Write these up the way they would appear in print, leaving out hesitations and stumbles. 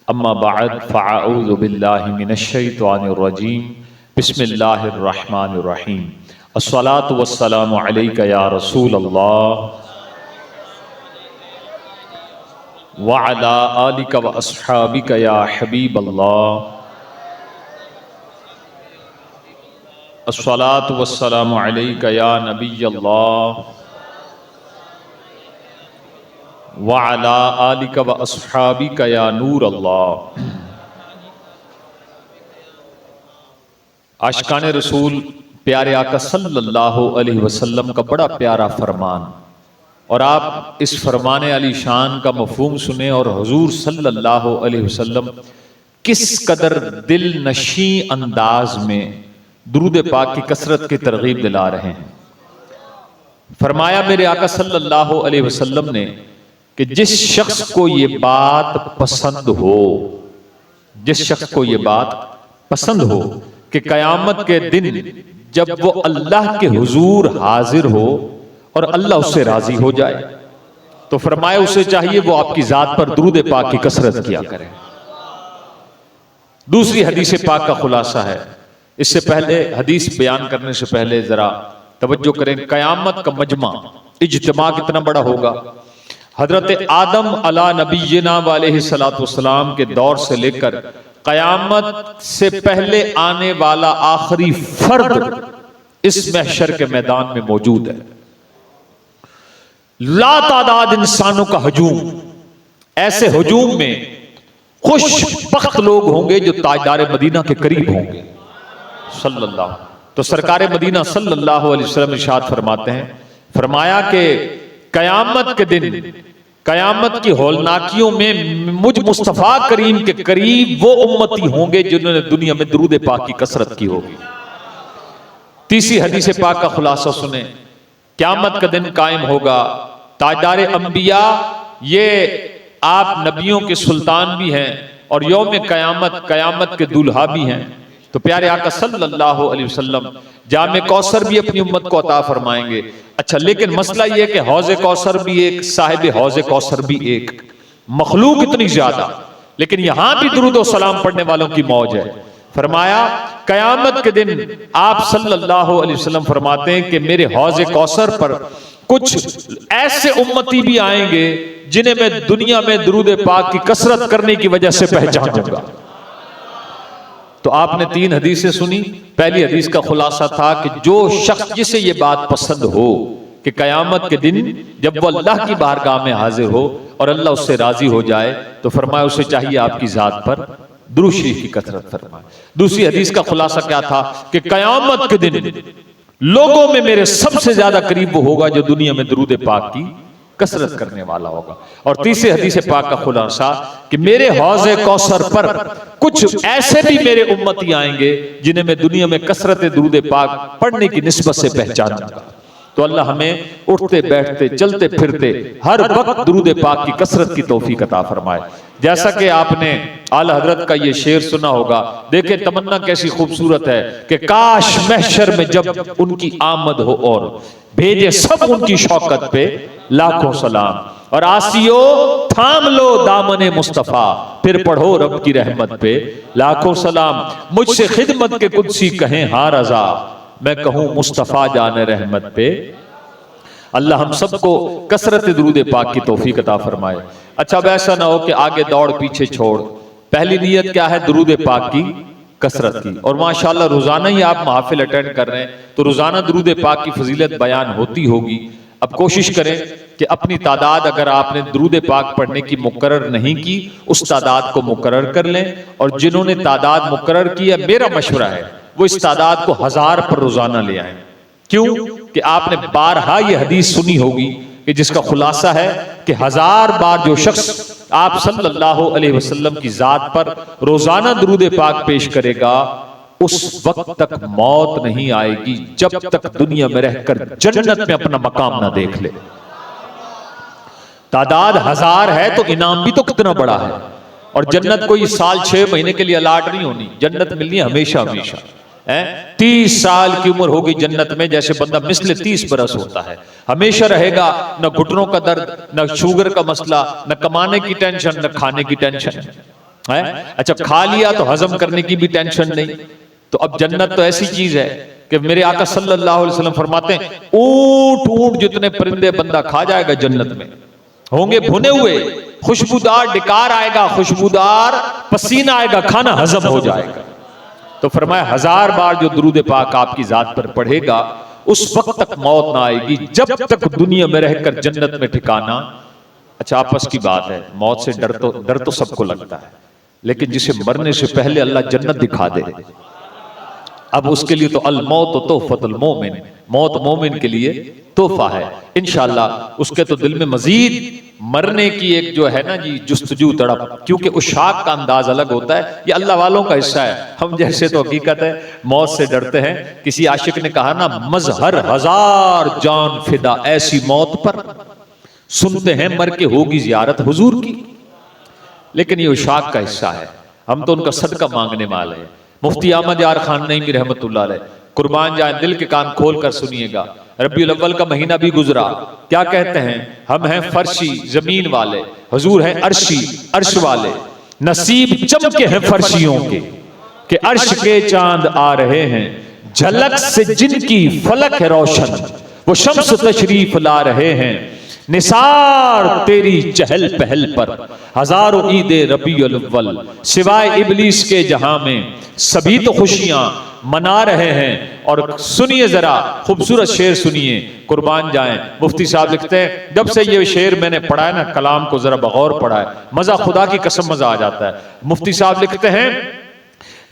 अम्मा बाद फ़अऊज़ु बिल्लाहि मिनश्शैतानिर्रजीम बिस्मिल्लाहिर्रहमानिर्रहीम अस्सलातु वस्सलामु अलैका या रसूलल्लाह व अला आलिका व अस्हाबिका या हबीबल्लाह अस्सलातु वस्सलामु अलैका या नबियल्लाह व अला आलिका व अस्हाबिका या नूर अल्लाह। आशिकान रसूल प्यारे आका सल्लल्लाहु अलैहि वसल्लम का बड़ा प्यारा फरमान, और आप इस फरमान अली शान का मफहूम सुने और हुजूर सल्लल्लाहु अलैहि वसल्लम किस कदर दिल नशी अंदाज में दुरूद पाक की कसरत की तरगीब दिला रहे हैं। फरमाया मेरे आका सल्लल्लाहु अलैहि वसल्लम ने कि जिस शख्स को ये बात पसंद हो, जिस शख्स को ये बात पसंद हो कि कयामत के दिन जब वो अल्लाह के हुजूर हाजिर हो और अल्लाह उससे राजी हो जाए, तो फरमाया उसे चाहिए वो आपकी जात पर दुरूद पाक की कसरत किया करे। दूसरी हदीस पाक का खुलासा है। इससे पहले हदीस बयान करने से पहले जरा तवज्जो करें, कयामत का मजमा इज्तिमा कितना बड़ा होगा। हजरत आदम अला नबीना अलैहिस्सलातु वस्सलाम के दौर से लेकर कयामत से पहले आने वाला आखिरी फर्द इस महशर के मैदान में मौजूद है। लातादाद इंसानों का हजूम, ऐसे हजूम में खुशबख्त लोग होंगे जो ताजदार मदीना के करीब होंगे सल्लल्लाहु। तो सरकार मदीना सल्लल्लाहु अलैहि वसल्लम इरशाद फरमाते हैं, फरमाया कि कयामत के दिन कयामत की हौलनाकियों में मुझ मुस्तफा करीम के करीब वो उम्मती होंगे जिन्होंने दुनिया में दुरूद पाक की कसरत की होगी। तीसरी हदीस पाक का खुलासा सुने, क़यामत का दिन कायम होगा, ताजदार अंबिया, ये आप नबियों के सुल्तान भी हैं और यौम कयामत कयामत के दूल्हा भी हैं। तो प्यारे आका सल्लल्लाहु अलैहि वसल्लम जामे कौसर भी अपनी उम्मत को अता फरमाएंगे। अच्छा, लेकिन मसला यह कि हौज़े कौसर भी एक, साहिब हौज़े कौसर भी एक, मखलूक इतनी ज्यादा, लेकिन यहां भी दुरूद व सलाम पढ़ने वालों की मौज है। फरमाया कयामत के दिन आप सल्लल्लाहु अलैहि वसल्लम फरमाते हैं कि मेरे हौज़े कौसर पर कुछ ऐसे उम्मती भी आएंगे जिन्हें मैं दुनिया में दुरूद पाक की कसरत करने की वजह से पहचानूंगा। तो आपने तीन हदीसें सुनी। पहली हदीस का खुलासा था कि जो शख्स जिसे ये बात पसंद हो कि कयामत के दिन जब वो अल्लाह की बारगाह में हाजिर हो और अल्लाह उससे राजी हो जाए, तो फरमाया उसे चाहिए आपकी जात पर दुरूद शरीफ की कसरत फरमाए। दूसरी हदीस का खुलासा क्या था कि कयामत के दिन लोगों में मेरे सबसे ज्यादा करीब वो होगा जो दुनिया में दुरूद पाक की कसरत करने वाला होगा। और तीसरी हदीस पाक का खुलासा कि मेरे हौज़े कौसर पर कुछ ऐसे भी मेरे उम्मती आएंगे जिन्हें मैं दुनिया में कसरत दुरूद पाक पढ़ने की निस्बत से पहचानूंगा। तो अल्लाह हमें उठते बैठते चलते फिरते हर वक्त दुरूद पाक की कसरत की तौफीक अता फरमाए। जैसा कि आपने आला हजरत का ये शेर सुना होगा, देखे तमन्ना कैसी खूबसूरत है कि काश महशर में जब उनकी आमद हो और भेजे सब उनकी शौकत पे लाखों सलाम, और आसियो थाम लो दामने मुस्तफा, फिर पढ़ो रब की रहमत पे लाखों सलाम। मुझसे खिदमत के कुदसी कहें हाँ रजा, मैं कहूं मुस्तफा जाने रहमत पे। अल्लाह हम सबको कसरत दुरूद पाक की तौफीक अता फरमाए। अच्छा, अब ऐसा ना हो कि आगे दौड़ पीछे छोड़। पहली नियत क्या है? दुरूद पाक की कसरत की। और माशाअल्लाह रोजाना ही आप महफिल अटेंड कर रहे हैं, तो रोजाना दुरूद पाक की फजीलत बयान होती होगी। अब कोशिश करें कि अपनी तादाद, अगर आपने दुरूद पाक पढ़ने की मुकर्रर नहीं की, उस तादाद को मुकर्रर कर लें। और जिन्होंने तादाद मुकर्रर की है, मेरा मशवरा है वो इस तादाद को 1000 पर रोजाना ले आए। क्यों कि आपने बारहा ये हदीस सुनी होगी कि जिसका खुलासा है कि 1000 बार जो शख्स आप सल्लल्लाहु अलैहि वसल्लम की जात पर रोजाना दुरूद पाक पेश करेगा, उस वक्त तक मौत नहीं आएगी जब तक दुनिया में रहकर जन्नत में अपना मकाम ना देख ले। तादाद 1000 है तो इनाम भी तो कितना बड़ा है। और जन्नत कोई साल 6 महीने के लिए अलाट नहीं होनी, जन्नत मिलनी है हमेशा हमेशा। 30 साल की उम्र होगी जन्नत में, जैसे बंदा मिसले 30 बरस होता है, हमेशा रहेगा। न घुटनों का दर्द, न शुगर का मसला, न कमाने की टेंशन, न खाने की टेंशन। है? अच्छा, खा लिया तो हजम करने की भी टेंशन नहीं। तो अब जन्नत तो ऐसी चीज है कि मेरे आका सल्लल्लाहु अलैहि वसल्लम फरमाते हैं, ऊंट ऊंट जितने परिंदे बंदा खा जाएगा जन्नत में, होंगे भुने हुए, खुशबूदार डिकार आएगा, खुशबूदार पसीना आएगा, खाना हजम हो जाएगा। तो फरमाया 1000 बार जो दुरूद पाक आपकी जात पर पढ़ेगा उस वक्त तक मौत ना आएगी जब तक दुनिया में रहकर जन्नत में ठिकाना। अच्छा, आपस की बात है, मौत से डर तो सबको लगता है, लेकिन जिसे मरने से पहले अल्लाह जन्नत दिखा दे, अब उसके लिए तो अल मौत तोहफतुल मोमिन, मौत मोमिन के लिए तोहफा है। इंशाअल्लाह उसके तो दिल में मजीद मरने की एक जो है ना जी जुस्तजू तड़प, क्योंकि उस शाख का अंदाज अलग होता है, ये अल्लाह वालों का हिस्सा है। हम जैसे तो हकीकत है मौत से डरते हैं। किसी आशिक ने कहा ना, मजहर 1000 जान फिदा ऐसी मौत पर, सुनते हैं मर के होगी जियारत हुजूर की। लेकिन ये शाख का हिस्सा है, हम तो उनका सदका मांगने वाले हैं। मुफ्ती अहमद यार खान नईमी रहमतुल्लाह अलैह, कुर्बान जाए, दिल के कान खोल कर सुनिएगा। रबीउल अव्वल का महीना भी गुजरा, क्या कहते हैं, हम हैं फर्शी जमीन वाले, हुजूर हैं अर्शी अर्श वाले, नसीब चमके हैं फर्शियों के अर्श के चांद आ रहे हैं, झलक से जिनकी फलक है रोशन, वो शम्स तशरीफ ला रहे हैं। निसार तेरी चहल पहल पर हजारों ईदे रबीउल अव्वल, सिवाय इबलीस के जहां में सभी तो खुशियां मना रहे हैं। और सुनिए जरा खूबसूरत शेर सुनिए, कुर्बान जाएं। मुफ्ती साहब लिखते हैं, जब से ये शेर मैंने पढ़ा है ना, कलाम को जरा बगौर पढ़ा है, मजा, खुदा की कसम मजा आ जाता है। मुफ्ती साहब लिखते हैं,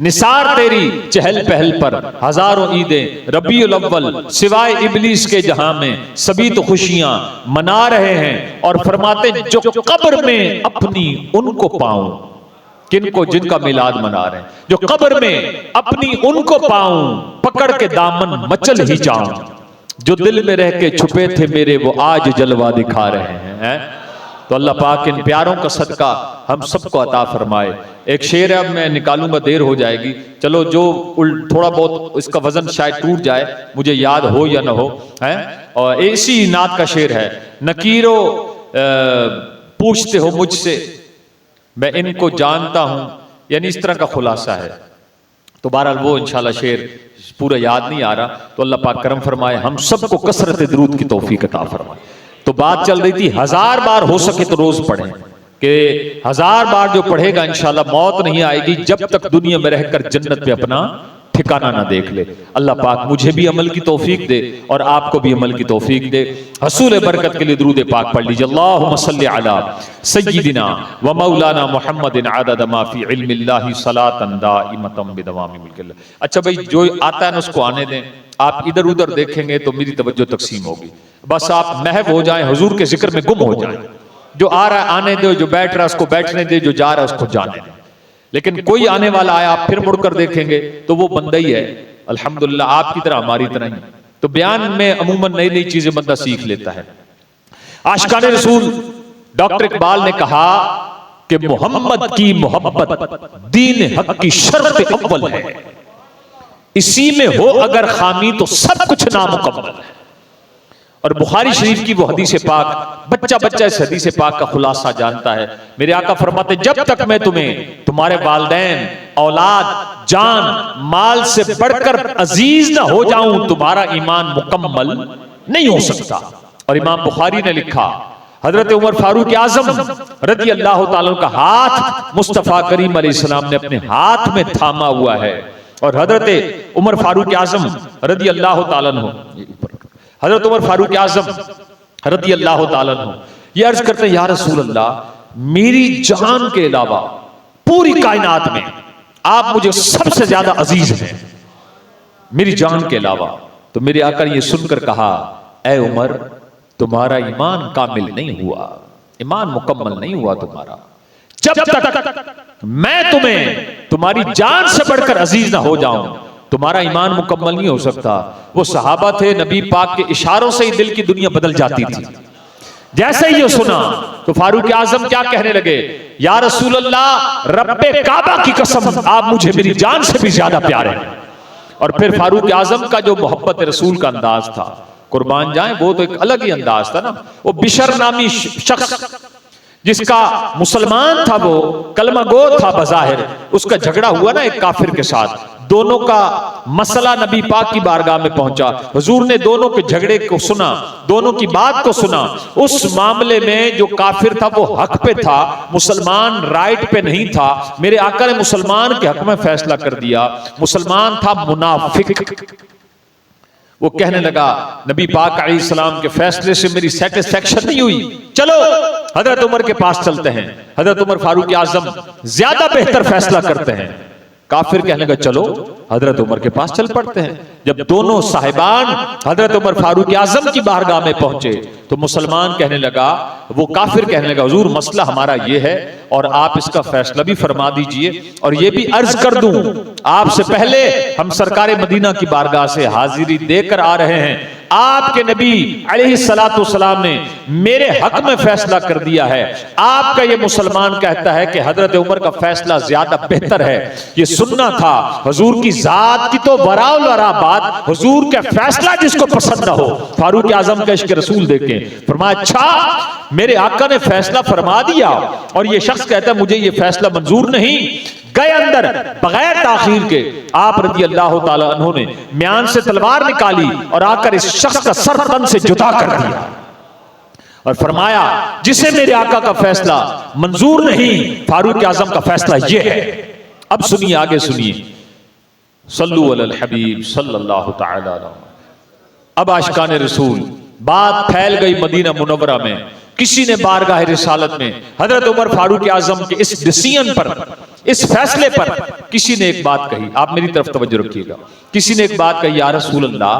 निसार तेरी चहल पहल पर हजारों ईदें रबीउल अव्वल, सिवाय इबलीस के जहां में सभी तो खुशियां मना रहे हैं। और फरमाते, जो कब्र में अपनी उनको पाऊं, किनको, जिनका मिलाद मना रहे हैं, जो कब्र में अपनी उनको पाऊं, पकड़ के दामन मचल ही जाऊं, जो दिल में रह के छुपे थे मेरे वो आज जलवा दिखा रहे हैं। तो अल्लाह पाक इन प्यारों का सदका हम सबको अता फरमाए। एक शेर है, अब मैं निकालूंगा, देर हो जाएगी, चलो जो थोड़ा बहुत इसका वजन शायद टूट जाए, मुझे याद हो या ना हो, है। और ऐसी नात का शेर है, नकीरो पूछते हो मुझसे मैं इनको जानता हूं, यानी इस तरह का खुलासा है। तो बहरहाल वो इंशाल्लाह शेर पूरा याद नहीं आ रहा, तो अल्लाह पाक करम फरमाए, हम सबको कसरत दुरूद की तौफीक अता फरमाए। तो बात चल रही थी 1000 बार हो सके तो रोज पढ़ें, कि 1000 बार जो पढ़ेगा इंशाल्लाह मौत नहीं आएगी जब तक दुनिया में रहकर जन्नत पे अपना ठिकाना ना देख ले। अल्लाह पाक मुझे भी अमल की तौफीक दे और आपको भी अमल की तौफीक दे। हसूल बरकत के लिए दुरूद पाक पढ़ लीजिए, अल्लाहुम्मा सल्ली अला सय्यिदिना व मौलाना मुहम्मदिन अदद मा फी इल्मिल्लाहि सलातन दाइमतम बिदवामी मुल्किल्लाह। अच्छा भाई, जो आता है ना उसको आने दें, आप इधर उधर देखेंगे तो मेरी तवज्जो तकसीम होगी। बस आप महव हो जाएं, हुजूर के जिक्र में गुम हो जाएं। जो आ रहा है आने दो, जो बैठ रहा है उसको बैठने दे, जो जा रहा है उसको जाने दे। लेकिन कोई आने वाला आया, आप फिर मुड़कर देखेंगे तो वो बंदा ही है। अल्हम्दुलिल्लाह, आपकी तरह हमारी तरह ही। तो बयान में अमूमन नई नई चीजें बंदा सीख लेता है। आशिकाने रसूल डॉक्टर इकबाल ने कहा कि मोहम्मद की मोहब्बत दीन हक की शर्त अव्वल है, इसी में हो अगर खामी तो सब कुछ नामुकम्मल है। और बुखारी शरीफ की वो हदीस पाक, बच्चा बच्चा इस हदीस पाक का खुलासा जानता है। मेरे आका फरमाते, जब तक मैं तुम्हें तुम्हारे वालिदैन, औलाद, जान, माल से बढ़कर अजीज ना हो जाऊं, तुम्हारा ईमान मुकम्मल नहीं हो सकता। और इमाम बुखारी ने लिखा, हजरत उमर फारूक आजम रजी अल्लाह ताला का हाथ मुस्तफा करीम अलैहिस्सलाम ने अपने हाथ में थामा हुआ है। और हजरत उमर फारूक आजम रजी अल्लाह ताला अन्हु, हजरत उमर फारूक आजम रदी अल्लाह ताला अन्हु ये अर्ज करते हैं, या रसूल अल्लाह, मेरी जान के अलावा पूरी कायनात में आप मुझे सबसे ज्यादा अजीज हैं, मेरी जान के अलावा। तो मेरे आका ने ये सुनकर कहा, ए उमर, तुम्हारा ईमान कामिल नहीं हुआ, ईमान मुकम्मल नहीं हुआ तुम्हारा, जब तक मैं तुम्हें तुम्हारी जान से बढ़कर अजीज ना हो जाऊं, तुम्हारा ईमान मुकम्मल नहीं हो सकता। वो सहाबा थे, नबी पाक के इशारों से ही दिल की दुनिया बदल जाती थी। जैसे ही ये सुना तो फारूक आजम क्या कहने लगे, या रसूल अल्लाह, रब्बे काबा की कसम, आप मुझे मेरी जान से भी ज्यादा प्यारे हैं। और फिर फारूक आजम का जो मोहब्बत रसूल का अंदाज था, कुर्बान जाए, वो तो एक अलग ही अंदाज था ना। वो बिशर नामी शख्स जिसका मुसलमान था, वो कलमा गो था बज़ाहिर, उसका झगड़ा हुआ ना एक काफिर के साथ, दोनों का मसला नबी पाक की बारगाह में पहुंचा, हुजूर ने दोनों के झगड़े को सुना, दोनों की बात को सुना। उस मामले में जो काफिर था वो हक पे था, मुसलमान राइट पे नहीं था। मेरे आका ने मुसलमान के हक में फैसला कर दिया। मुसलमान था मुनाफिक। वो कहने लगा नबी पाक अलैहिस्सलाम के फैसले से मेरी सेटिस्फेक्शन नहीं हुई, चलो हजरत उमर के पास चलते हैं, हजरत उमर फारूक आजम ज्यादा बेहतर फैसला करते हैं। काफिर कहने लगा चलो हजरत उमर के पास चल पड़ते हैं। जब दोनों साहिबान हजरत उमर फारूक आजम की बारगाह में पहुंचे तो मुसलमान कहने लगा, वो काफिर कहने लगा, हुजूर मसला हमारा ये है और आप इसका फैसला भी फरमा दीजिए, और ये भी अर्ज कर दूं आपसे पहले हम सरकार मदीना की बारगाह से हाजिरी देकर आ रहे हैं, आपके नबी अलैहिस्सलातु वस्सलाम ने मेरे हक में फैसला कर दिया है। आपका ये मुसलमान कहता है कि हजरत उमर का फैसला ज्यादा बेहतर है, ये सुनना था। हुजूर की जात की तो वराउल वरा बात, हुजूर का फैसला जिसको पसंद ना हो। फारूक आजम का इश्क रसूल देखें, फरमाया अच्छा मेरे आका ने फैसला फरमा दिया और ये शख्स कहता है मुझे ये फैसला मंजूर नहीं। गए अंदर बगैर ताखीर के आप रज़ी अल्लाह ताला अन्हु ने म्यान से तलवार निकाली और आकर इस शख्स का सर तन से जुदा कर दिया और फरमाया जिसे मेरे आका का फैसला मंजूर नहीं, फारूक आजम का फैसला ये है। अब सुनिए, आगे सुनिए, सल्लु अलल हबीब सल्लल्लाहु तआला अलैहि। अब आशिकान रसूल, बात फैल गई मदीना मुनव्वरा में। किसी ने बारगाह रिसालत में हजरत उमर फारूक आजम के इस डिसीजन पर, इस फैसले पर किसी ने एक बात कही, आप मेरी तरफ तवज्जो रखिएगा। किसी ने एक बात कही, या रसूल अल्लाह,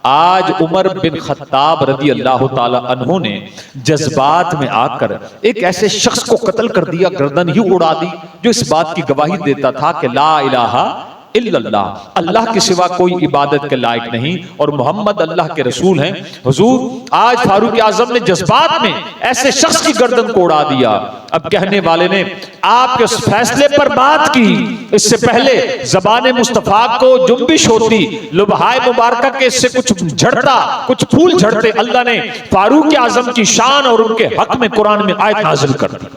आज उमर बिन खत्ताब रज़ी अल्लाह ताला अन्हु ने जज्बात में आकर एक ऐसे शख्स को कत्ल कर दिया, गर्दन ही उड़ा दी, जो इस बात की गवाही देता था कि ला इलाहा इल्लल्लाह, अल्लाह के सिवा कोई इबादत के लायक नहीं और मोहम्मद अल्लाह के रसूल हैं। हुजूर आज फारूक आजम ने जज्बात में ऐसे शख्स की गर्दन को उड़ा दिया। अब कहने वाले ने आपके उस फैसले पर बात की, इससे पहले ज़बान मुस्तफ़ा को जुम्बिश होती, लुबहाए मुबारका के इससे कुछ झड़ता, कुछ फूल झड़ते, अल्लाह ने फारूक आजम की शान और उनके हक में कुरान में आयत नाजिल कर दी।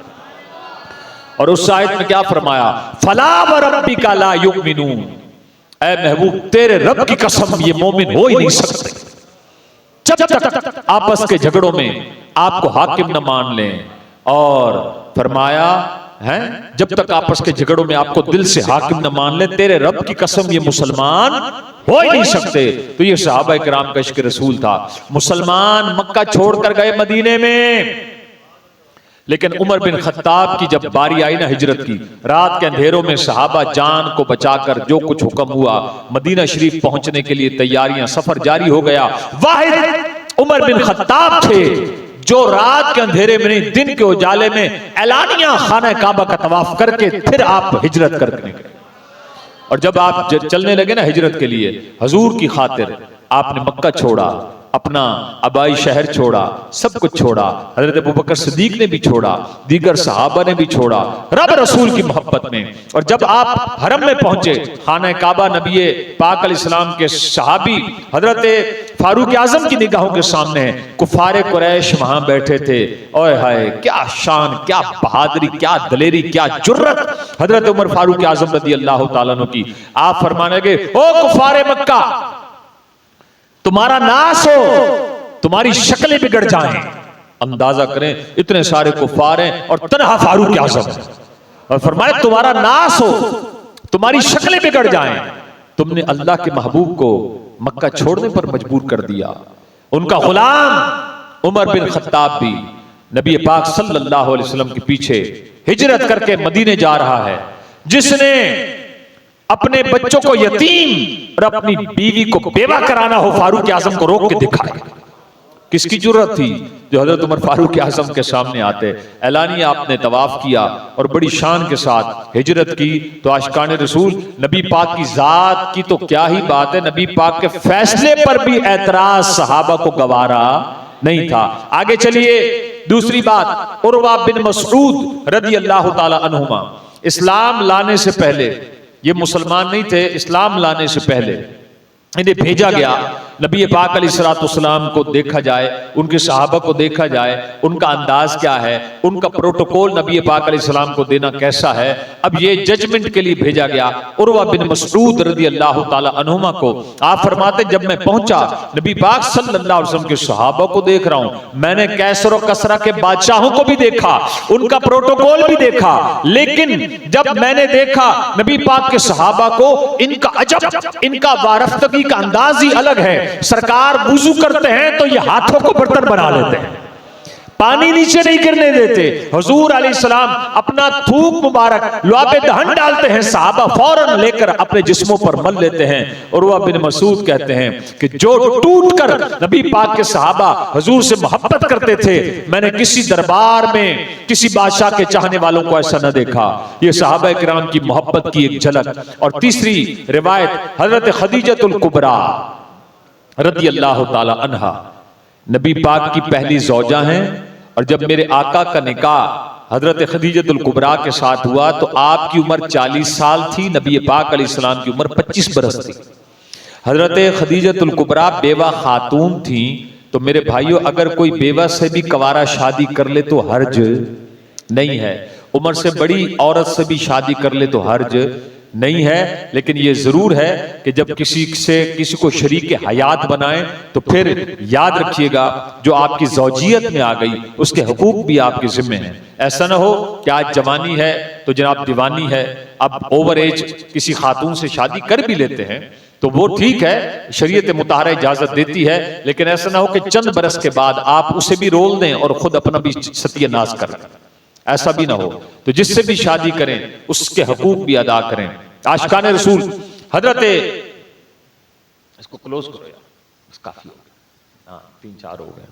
और उस आयत में क्या फरमाया, फला व रब्बिका ला युमिनून, ऐ महबूब तेरे रब की कसम ये मोमिन हो ही नहीं सकते जब तक आपस के झगड़ों में आपको हाकिम न मान लें। और फरमाया है जब तक आपस के झगड़ों में आपको दिल से हाकिम न मान ले, तेरे रब की कसम ये मुसलमान हो ही नहीं सकते। तो ये सहाबा किराम का इश्क रसूल था। मुसलमान मक्का छोड़कर गए मदीने में, लेकिन उमर बिन खत्ताब की जब बारी आई ना हिजरत की, रात के अंधेरों में सहाबा जान को बचाकर जो कुछ हुक्म हुआ मदीना शरीफ पहुंचने के लिए तैयारियां, सफर जारी हो गया। वाहिद उमर बिन खत्ताब थे जो रात के अंधेरे में नहीं, दिन के उजाले में एलानिया खाना काबा का तवाफ करके फिर आप हिजरत करके निकले। और जब आप चलने लगे ना हिजरत के लिए, हुजूर की खातिर आपने मक्का छोड़ा, अपना आबाई शहर छोड़ा, सब कुछ छोड़ा। हजरत अबू बकर सिद्दीक ने भी छोड़ा, दीगर सहाबा ने भी छोड़ा, रब रसूल की मोहब्बत में। और जब आप हरम में पहुंचे, खाना काबा नबी पाक अलैहिस्सलाम के सहाबी हजरत फारूक आजम की निगाहों के सामने है, कुफारे कुरैश वहां बैठे थे। ओए हाय क्या शान, क्या बहादुरी, क्या दलेरी, क्या जुर्रत हजरत उमर फारूक आजम रज़ी अल्लाह ताला अन्हु की। आप फरमाने लगे, ओ कुफारे मक्का, तुम्हारा नाश हो, तुम्हारी शक्लें बिगड़ जाएं। अंदाजा करें इतने सारे कुफार हैं और तन्हा फारूक आजम है। और फरमाया तुम्हारा नाश हो, तुम्हारी शक्लें बिगड़ जाएं। तुमने अल्लाह के महबूब को मक्का छोड़ने पर मजबूर कर दिया। उनका गुलाम उमर बिन खत्ताब भी नबी पाक सल्लल्लाहु अलैहि वसल्लम के पीछे हिजरत करके मदीने जा रहा है, जिसने अपने बच्चों को यतीम और अपनी बीवी को बेवा कराना हो, फारूक आजम को रोक के दिखाए। किसकी जरूरत थी जो हजरत उमर फारूक आजम के सामने आते। ऐलानिया आपने तवाफ किया और बड़ी शान के साथ हिजरत की। तो आशिकान रसूल, नबी पाक की जात की तो क्या ही बात है, नबी पाक के फैसले पर भी एतराज सहाबा को गवारा नहीं था। आगे चलिए, दूसरी बात, उर्वा बिन मसऊद रज़ी अल्लाह ताला अन्हुमा, इस्लाम लाने से पहले ये मुसलमान नहीं थे, इस्लाम लाने से पहले इन्हें भेजा गया नबी पाक अलैहिस्सलाम को देखा जाए, उनके सहाबा को देखा जाए, उनका अंदाज क्या है, उनका प्रोटोकॉल नबी पाक अलैहिस्सलाम को देना कैसा है। अब ये जजमेंट के लिए भेजा गया उर्वा बिन मसऊद रज़ी अल्लाह ताला अन्हुमा को। आप फरमाते जब मैं पहुंचा नबी पाक सल्लल्लाहु अलैहि वसल्लम के सहाबा को देख रहा हूं, मैंने कैसर और कसरा के बादशाहों को भी देखा, उनका प्रोटोकॉल भी देखा, लेकिन जब मैंने देखा नबी पाक के सहाबा को, इनका अजब, इनका वारफ्तगी का अंदाज ही अलग है। सरकार वुजू करते हैं तो ये हाथों को बर्तन बना लेते हैं, पानी नीचे नहीं गिरने देते। हुजूर अलैहिस्सलाम अपना थूक मुबारक लुआबे दहन डालते हैं, सहाबा फौरन लेकर अपने जिस्मों पर मल लेते हैं। उर्वा बिन मसूद कहते हैं कि जो टूट कर नबी पाक के सहाबा हुजूर से मोहब्बत करते थे, मैंने किसी दरबार में किसी बादशाह के चाहने वालों को ऐसा न देखा। ये सहाबा किराम की मोहब्बत की एक झलक। और तीसरी रिवायत हजरत खदीजतुल कुबरा रज़ी अल्लाह ताला अन्हा, नबी पाक की पहली ज़ौजा हैं, और जब मेरे आका का निकाह हजरत खदीजतुल कुबरा के साथ हुआ तो आपकी उम्र 40 साल थी, नबी पाक अलैहिस्सलाम की उम्र 25 बरस थी। हजरत खदीजतुल कुबरा बेवा खातून थी, तो मेरे भाइयों अगर कोई बेवा से भी कवारा शादी कर ले तो हर्ज नहीं है, उम्र से बड़ी औरत से भी शादी कर ले तो हर्ज नहीं है। लेकिन ये जरूर है कि जब किसी को शरीक हयात बनाएं तो फिर याद रखिएगा जो आपकी ज़ौजियत में आ गई उसके हुकूक भी आपके जिम्मे हैं। ऐसा ना हो कि आज जवानी है तो जनाब दीवानी है, अब ओवर एज किसी खातून से शादी कर भी लेते हैं तो वो ठीक है, शरीयत मुताहरा इजाजत देती है, लेकिन ऐसा ना हो कि चंद बरस के बाद आप उसे भी रोल दें और खुद अपना भी सत्यानाश कर लें, ऐसा भी ना हो। तो जिससे भी शादी करें उसके हकूक भी अदा करें। आशिकान रसूल हजरत, इसको क्लोज करो यार, बस काफी हो गया, हाँ 3-4 हो गए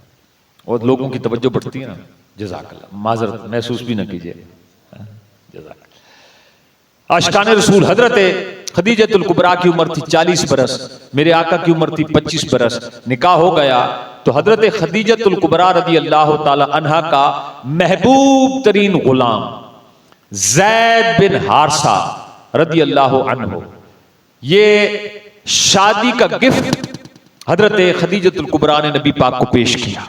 और लोगों की तवज्जो बढ़ती है ना। जज़ाकल्लाह, माजरत महसूस भी ना कीजिए। जज़ाकल्लाह। आशिकान रसूल हजरत खदीजतुल कुबरा की उम्र थी 40 बरस, मेरे आका की उम्र थी 25 बरस। निकाह हो गया तो हजरत खदीजतुल कुबरा रज़ी अल्लाह ताला अन्हा का महबूब तरीन गुलाम ज़ैद बिन हारसा रज़ी अल्लाह अन्हु, ये शादी का गिफ्ट हजरत खदीजतुल कुबरा ने नबी पाक को पेश किया।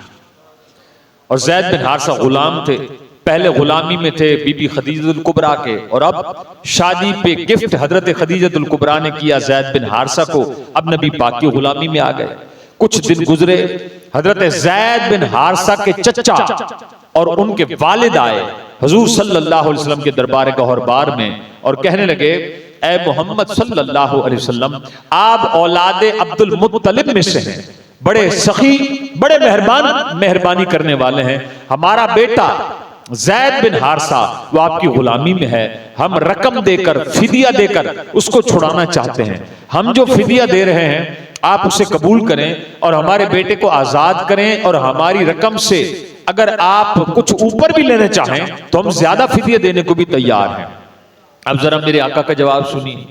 और ज़ैद बिन हारसा गुलाम थे, पहले गुलामी में थे बीबी खदीजतुल कुबरा के, और अब शादी पे गिफ्ट हजरत खदीजतुल कुबरा ने किया ज़ैद बिन हारसा को, अब नबी पाक की गुलामी में आ गए। कुछ दिन गुजरे, हजरत ज़ैद बिन हारसा के चचा और उनके वालिद आए हुजूर सल्लल्लाहु अलैहि वसल्लम के दरबार गौहरबार में और कहने लगे, ऐ मोहम्मद सल्लल्लाहु अलैहि वसल्लम, आप औलाद अब्दुल मुत्तलिब में से हैं, बड़े सखी, बड़े मेहरबानी करने वाले हैं। हमारा बेटा ज़ैद बिन हारसा वो आपकी गुलामी में है, हम रकम देकर, फिदिया देकर उसको छुड़ाना चाहते हैं। हम जो फिदिया दे रहे हैं आप उसे कबूल करें और हमारे बेटे को आजाद करें, और हमारी रकम से अगर आप कुछ ऊपर भी लेना चाहें तो हम ज्यादा फिदिया देने को भी तैयार हैं। अब जरा मेरे आका का जवाब सुनिए।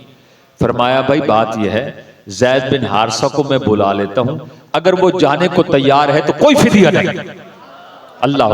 फरमाया, भाई बात यह है, ज़ैद बिन हारसा को मैं बुला लेता हूं, अगर वो जाने को तैयार है तो कोई फिदिया नहीं। अल्लाह,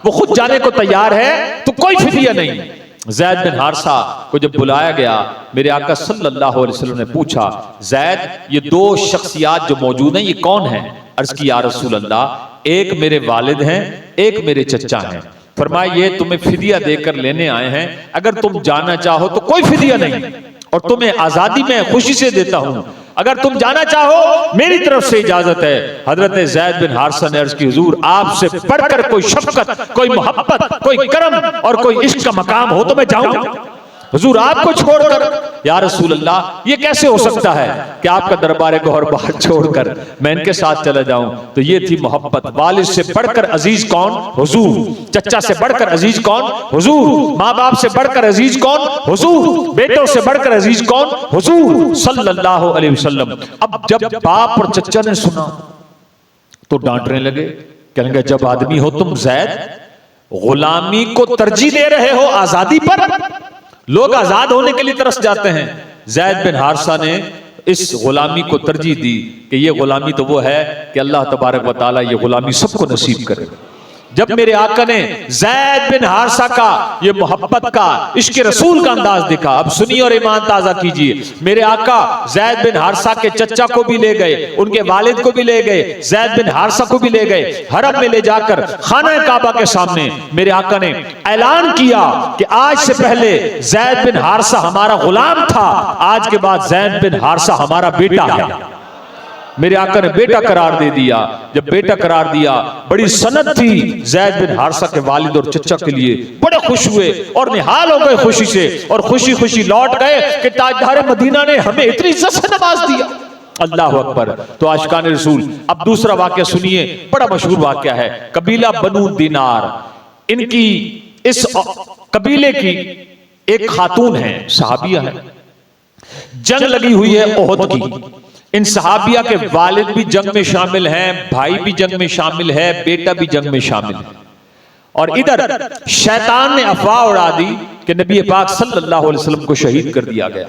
वो खुद जाने को तैयार है तो कोई फिदिया नहीं। ज़ैद बिन हारसा को जब बुलाया गया, मेरे आका सल्लल्लाहु अलैहि वसल्लम ने पूछा, ज़ैद, ये 2 शख्सियात जो मौजूद हैं ये कौन हैं? अर्ज की, या रसूल अल्लाह, एक मेरे वालिद हैं, एक मेरे चचा हैं। फरमाया, ये तुम्हें फिदिया देकर लेने आए हैं, अगर तुम जाना चाहो तो कोई फिदिया नहीं, और तुम्हें आजादी में खुशी से देता हूं, अगर तुम जाना चाहो मेरी तरफ से इजाजत है। हजरत ज़ैद बिन हारसा ने अर्ज की, हुजूर आपसे बढ़कर कोई शफकत, कोई मोहब्बत, कोई करम और कोई इश्क का मकाम हो तो मैं जाऊं, हुजूर आपको छोड़कर। या रसूल अल्लाह, ये कैसे हो सकता है कि आपका दरबार गौहरबार छोड़कर मैं इनके साथ चला जाऊं? तो ये थी मोहब्बत। वालिद से बढ़कर अजीज कौन? हुजूर। चचा से बढ़कर अजीज कौन? हुजूर। माँ बाप से बढ़कर अजीज कौन? हुजूर। बेटों से बढ़कर अजीज कौन? हुजूर सल्लल्लाहु अलैहि वसल्लम। अब जब बाप और चचा ने सुना तो डांटने लगे, कहने लगे, जब आदमी हो तुम ज़ैद, गुलामी को तरजीह दे रहे हो आजादी पर? लोग आजाद होने के लिए तरस जाते हैं। ज़ैद बिन हारसा ने इस गुलामी को तरजीह दी कि ये गुलामी तो वो है कि अल्लाह तबारक व तआला ये गुलामी सबको नसीब करे। जब मेरे आका ने ज़ैद बिन हारिसा का ये मोहब्बत का, इश्क रसूल का अंदाज देखा। अब सुनिए और ईमान ताज़ा कीजिए। मेरे आका ज़ैद बिन हारिसा के चचा को भी ले गए, उनके वालिद को भी ले गए, ज़ैद बिन हारिसा को भी ले गए। हरम में ले जाकर खाना काबा के सामने मेरे आका ने ऐलान किया कि आज से पहले ज़ैद बिन हारिसा हमारा गुलाम था, आज के बाद ज़ैद बिन हारिसा हमारा बेटा है। मेरे आका ने बेटा करार दे दिया। जब बेटा करार दिया, बड़ी सनत थी ज़ैद बिन हारिसा के वालिद और चचा के लिए। बड़े खुश हुए और निहाल हो गए खुशी से, और खुशी खुशी लौट गए कि ताजदार मदीना ने हमें इतनी इज्जत से नवाज दिया। अल्लाह अकबर। तो आशिकान रसूल, अब दूसरा वाक़या सुनिए, बड़ा मशहूर वाक़या है। कबीला बनु दिनार, इनकी इस कबीले की एक खातून है, सहाबिया है। जंग लगी हुई है ओहद की। इन सहाबिया के वालिद भी जंग में शामिल हैं, भाई भी जंग में शामिल है, बेटा भी जंग में शामिल है। और इधर शैतान ने अफवाह उड़ा दी कि नबी पाक सल्लल्लाहु अलैहि वसल्लम को शहीद कर दिया गया।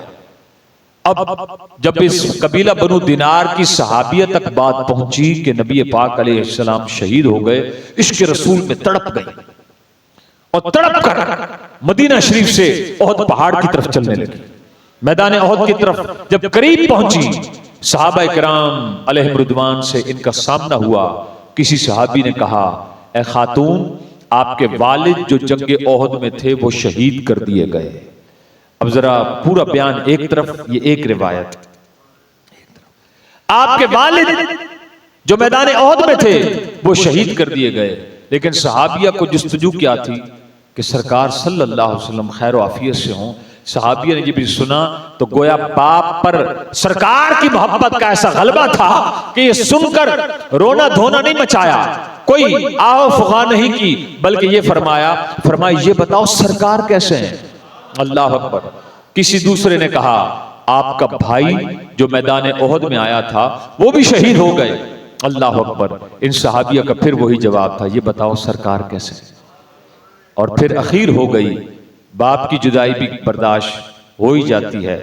अब जब इस कबीला बनु दिनार की सहाबिया तक बात पहुंची कि नबी पाक अलैहिस्सलाम शहीद हो गए, इश्क रसूल में तड़प गई और तड़प कर मदीना शरीफ से ओहद पहाड़ की तरफ चलने लगी। मैदान ओहद की तरफ जब करीब पहुंची, सहाबा किराम अलैहिम रिदवान से इनका सामना हुआ। किसी सहाबी ने कहा, ए खातून, आपके वालिद जो जंगे ओहद में थे वो शहीद कर दिए गए। अब जरा पूरा बयान एक तरफ, ये एक रिवायत। आपके वालिद जो मैदान ओहद में थे वो शहीद कर दिए गए। लेकिन सहाबिया को जुस्तजू क्या थी कि सरकार सल्लल्लाहु अलैहि वसल्लम खैर आफियत से हों। सहाबिया ने जब भी सुना तो गोया बाप पर सरकार की मोहब्बत का ऐसा गलबा था कि ये सुनकर रोना धोना नहीं मचाया, कोई आओ फुगा नहीं की, बल्कि ये फरमाया ये बताओ सरकार कैसे हैं। अल्लाह अकबर। किसी दूसरे ने कहा, आपका भाई जो मैदान ओहद में आया था वो भी शहीद हो गए। अल्लाह अकबर। इन सहाबिया का फिर वही जवाब था, ये बताओ सरकार कैसे। और फिर अखीर हो गई। बाप की जुदाई भी बर्दाश्त हो ही जाती है,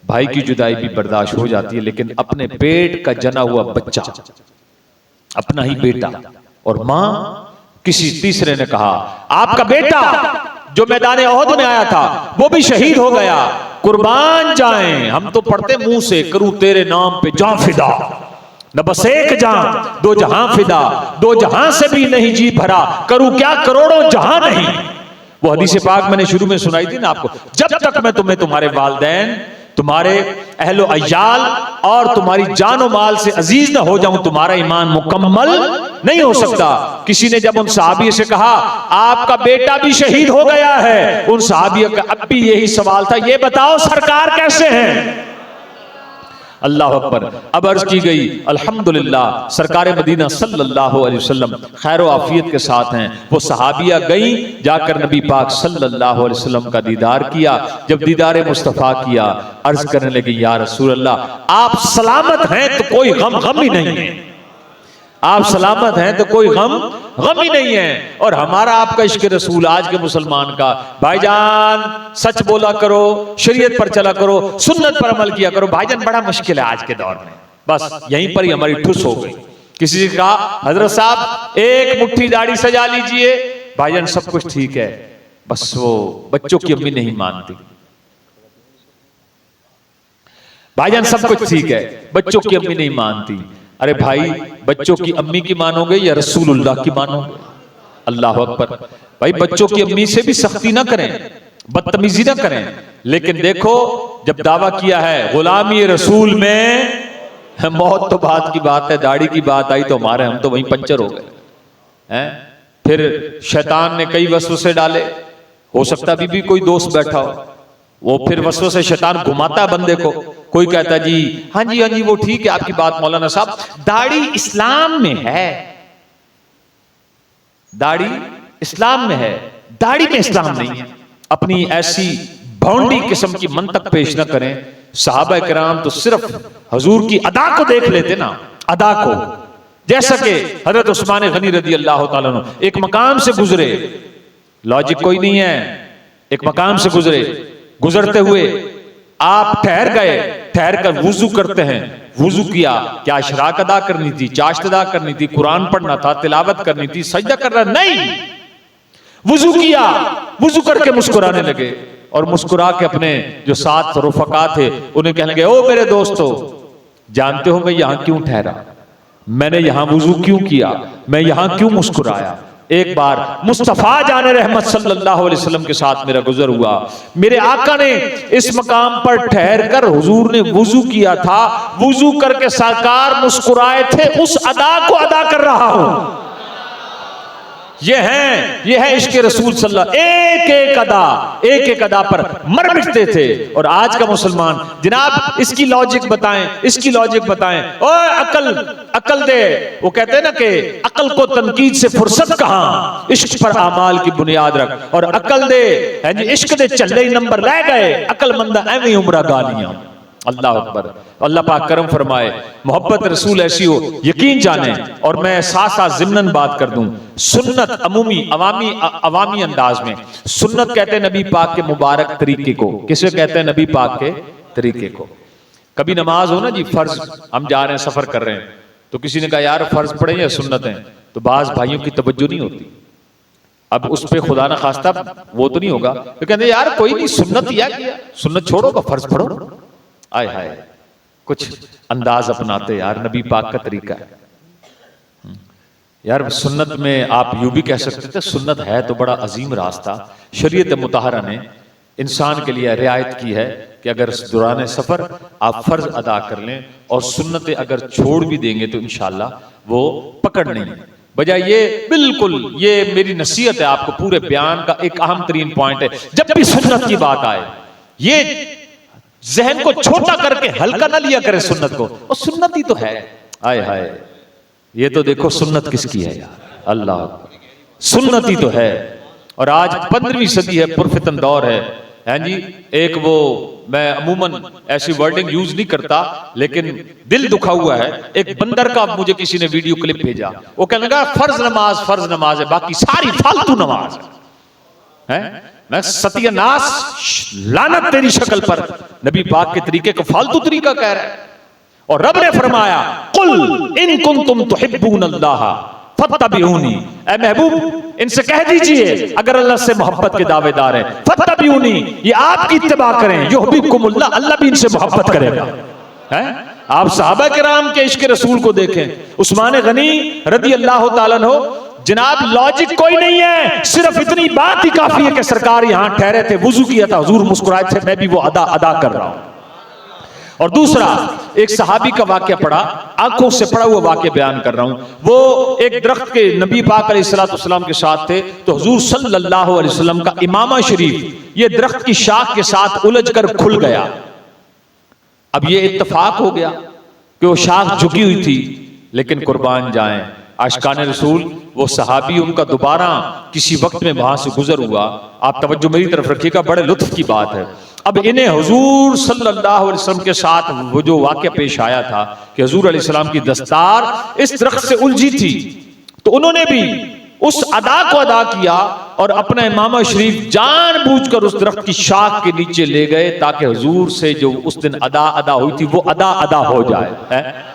भाई की जुदाई भी बर्दाश्त हो जाती है, लेकिन अपने पेट का जना हुआ बच्चा, अपना ही बेटा, और मां। किसी तीसरे ने कहा, आपका बेटा जो मैदान ओहद में आया था वो भी शहीद हो गया, कुर्बान जाएं, हम तो पढ़ते मुंह से, करूं तेरे नाम पे जान फिदा, न बस एक जान दो जहां फिदा, दो जहां से भी नहीं जी भरा, करूं क्या करोड़ों जहां नहीं। वो हदीस पाक मैंने शुरू में सुनाई थी ना आपको, जब तक मैं तुम्हें तुम्हारे वालिदैन, तुम्हारे अहलो अय्याल और तुम्हारी जानो माल से अजीज न हो जाऊं, तुम्हारा ईमान मुकम्मल नहीं हो सकता। किसी ने जब उन सहाबी से कहा, आपका बेटा भी शहीद हो गया है, उन सहाबी का अब भी यही सवाल था, ये बताओ सरकार कैसे हैं। अल्लाह अकबर। अब अर्ज की गई, अल्हम्दुलिल्लाह सरकार मदीना सल्लल्लाहु अलैहि वसल्लम खैर आफियत के साथ हैं। वो सहाबिया गई, जाकर नबी पाक सल्लल्लाहु अलैहि वसल्लम का दीदार किया। जब दीदार मुस्तफ़ा किया, अर्ज करने लगी, या रसूल अल्लाह, आप सलामत हैं तो कोई गम ही नहीं है, आप सलामत हैं तो कोई गम ही नहीं है। और हमारा आपका इश्क रसूल, आज के मुसलमान का, भाईजान सच बोला करो, शरीयत पर चला करो, सुन्नत पर अमल किया करो। भाईजान बड़ा मुश्किल है आज के दौर में, बस यहीं पर ही हमारी ठुस हो गई। किसी से कहा, हजरत साहब एक मुट्ठी दाढ़ी सजा लीजिए, भाईजान सब कुछ ठीक है, बस वो बच्चों की अम्मी नहीं मानती। भाईजान सब कुछ ठीक है, बच्चों की अम्मी नहीं मानती। अरे भाई, बच्चों की अम्मी की मानोगे या रसूलुल्लाह की मानोगे? अल्लाह अकबर। भाई बच्चों की अम्मी से भी सख्ती ना करें, बदतमीजी ना करें, लेकिन देखो जब दावा किया है गुलामी रसूल में, मौत तो बात की बात है, दाढ़ी की बात आई तो हमारे हम तो वहीं पंचर हो गए हैं। फिर शैतान ने कई वसवसे डाले, हो सकता भी कोई दोस्त बैठा हो, वो फिर वसवसे शैतान घुमाता है बंदे को। कोई कहता जी हाँ जी वो ठीक है आपकी बात मौलाना साहब, दाढ़ी इस्लाम में है, दाढ़ी इस्लाम में है, दाढ़ी में इस्लाम नहीं है। अपनी ऐसी भौंडी किस्म की मंतक पेश न करें। सहाबा किराम तो सिर्फ हुजूर की अदा को देख लेते ना, अदा को। जैसा कि हजरत उस्मान गनी रदी अल्लाह ताला अन्हु एक मकाम से गुजरे, लॉजिक कोई नहीं है, एक मकाम से गुजरे, गुजरते हुए आप ठहर गए, ठहर कर वुजू करते हैं, वुजू किया, क्या इशराक अदा करनी थी, चाश्त अदा करनी थी, कुरान पढ़ना था, तिलावत करनी थी, सजदा करना नहीं, वुजू किया, वुजू करके मुस्कुराने लगे और मुस्कुरा के अपने जो साथ रुफका थे उन्हें कहने लगे, ओ मेरे दोस्तों, जानते हो मैं यहां क्यों ठहरा, मैंने यहां वुजू क्यों किया, मैं यहां क्यों मुस्कुराया। एक बार मुस्तफा जाने रहमत सल्लल्लाहु अलैहि वसल्लम के साथ मेरा गुजर हुआ, मेरे आका ने इस मकाम पर ठहर कर हुजूर ने वुजू किया था, वुजू करके सरकार मुस्कुराए थे, उस अदा को अदा कर रहा हूं। ये है इश्क रसूल सल्लल्लाहु, एक एक अदा पर मर मिटते थे। और आज का मुसलमान, जनाब इसकी लॉजिक बताएं, इसकी लॉजिक बताएं, ओए अकल दे, वो कहते हैं ना कि अकल को तनकीद से फुर्सत कहां, इश्क पर आमाल की बुनियाद रख, और अकल दे है जी, इश्क दे चले ही नंबर रह गए, अकलमंदा एवं उम्र गालियां। अल्लाह अकबर, अल्लाह पाक करम फरमाए, मोहब्बत रसूल ऐसी हो, यकीन जाने। और मैं साथ साथ ज़िम्नन बात कर दूं, सुन्नत अमूमी अवामी अंदाज में, सुन्नत कहते हैं नबी पाक के मुबारक तरीके को। किसे कहते हैं? नबी पाक के तरीके को। कभी नमाज हो ना जी, फर्ज, हम जा रहे हैं, सफर कर रहे हैं, तो किसी ने कहा यार फर्ज पढ़े या सुन्नत हैं, तो बाज भाइयों की तवज्जो नहीं होती। अब उस पे खुदा ना खास्ता वो तो नहीं होगा, तो कहते यार कोई नहीं, सुन्नत या किया, सुन्नत छोड़ो का फर्ज पढ़ो। आय हाय, कुछ अंदाज अपनाते यार, नबी पाक का तरीका है यार। सुन्नत में आप यूं भी कह सकते थे, सुन्नत है तो बड़ा अजीम रास्ता, शरीयत मुतहरा ने इंसान के लिए रियायत की है कि अगर दौरान सफर आप फर्ज अदा कर लें और सुन्नतें अगर छोड़ भी देंगे तो इंशाल्लाह वो पकड़ नहीं। बजाय ये, बिल्कुल ये मेरी नसीहत है आपको, पूरे बयान का एक अहम तरीन पॉइंट है, जब भी सुन्नत की बात आए ये जहन को छोटा करके हल्का ना लिया करे सुन्नत को, और सुन्नत ही तो है। आय हाय, ये तो देखो सुन्नत किसकी है यार, अल्लाह, सुन्नत ही तो है। और आज 15वीं सदी है, पुरफितन दौर है जी। एक वो, मैं अमूमन ऐसी वर्डिंग यूज नहीं करता, लेकिन दिल दुखा हुआ है, एक बंदर का मुझे किसी ने वीडियो क्लिप भेजा, वो कहने लगा फर्ज नमाज है, बाकी सारी फालतू नमाज है। मैं सत्यानाश, लानत तेरी शक्ल पर, नबी पाक के तरीके को फालतू तरीका कह रहा है। और रब ने फरमाया, कुल इन कुंतुम तुहिब्बूनल्लाह फत्तबिऊनी, ऐ महबूब इनसे कह दीजिए अगर अल्लाह से मोहब्बत के दावेदार हैं, फत्तबिऊनी, ये आपकी इत्तिबा करें, युहिब्बुकुमुल्लाह, अल्लाह भी इनसे मोहब्बत करेगा। है आप सहाबा किराम के इश्क रसूल को देखें, उस्मान गनी रदी अल्लाह ताला अन्हु, जनाब लॉजिक कोई नहीं है, सिर्फ इतनी बात ही काफी है कि सरकार यहां ठहरे थे, वुजू किया था, हुजूर मुस्कुराए थे, मैं भी वो अदा कर रहा हूं। और दूसरा, एक सहाबी का वाक्य पढ़ा, आंखों से पढ़ा हुआ वाक्य बयान कर रहा हूं। वो एक दरख्त के, नबी पाक अलैहिस्सलाम के साथ थे, तो हुजूर सल्लल्लाहु अलैहि वसल्लम का इमामा शरीफ ये दरख्त की शाख के साथ उलझ कर खुल गया। अब ये इत्तफाक हो गया कि वो शाख झुकी हुई थी, लेकिन कुर्बान जाएं आशिकान रसूल, वो सहाबी उनका दोबारा किसी वक्त में वहां से गुजर हुआ। आप तवज्जो मेरी तरफ रखिएगा, बड़े लुत्फ की बात है। अब इन्हें हुजूर सल्लल्लाहु अलैहि वसल्लम के साथ वो जो वाक़या पेश आया था कि हुजूर अलैहि सलाम की दस्तार इस दरख्त से उलझी थी, तो उन्होंने भी उस अदा को अदा किया और अपना इमामा शरीफ जानबूझकर उस दरख्त की शाख के नीचे ले गए, ताकि हुजूर से जो उस दिन अदा हुई थी वो अदा हो जाए।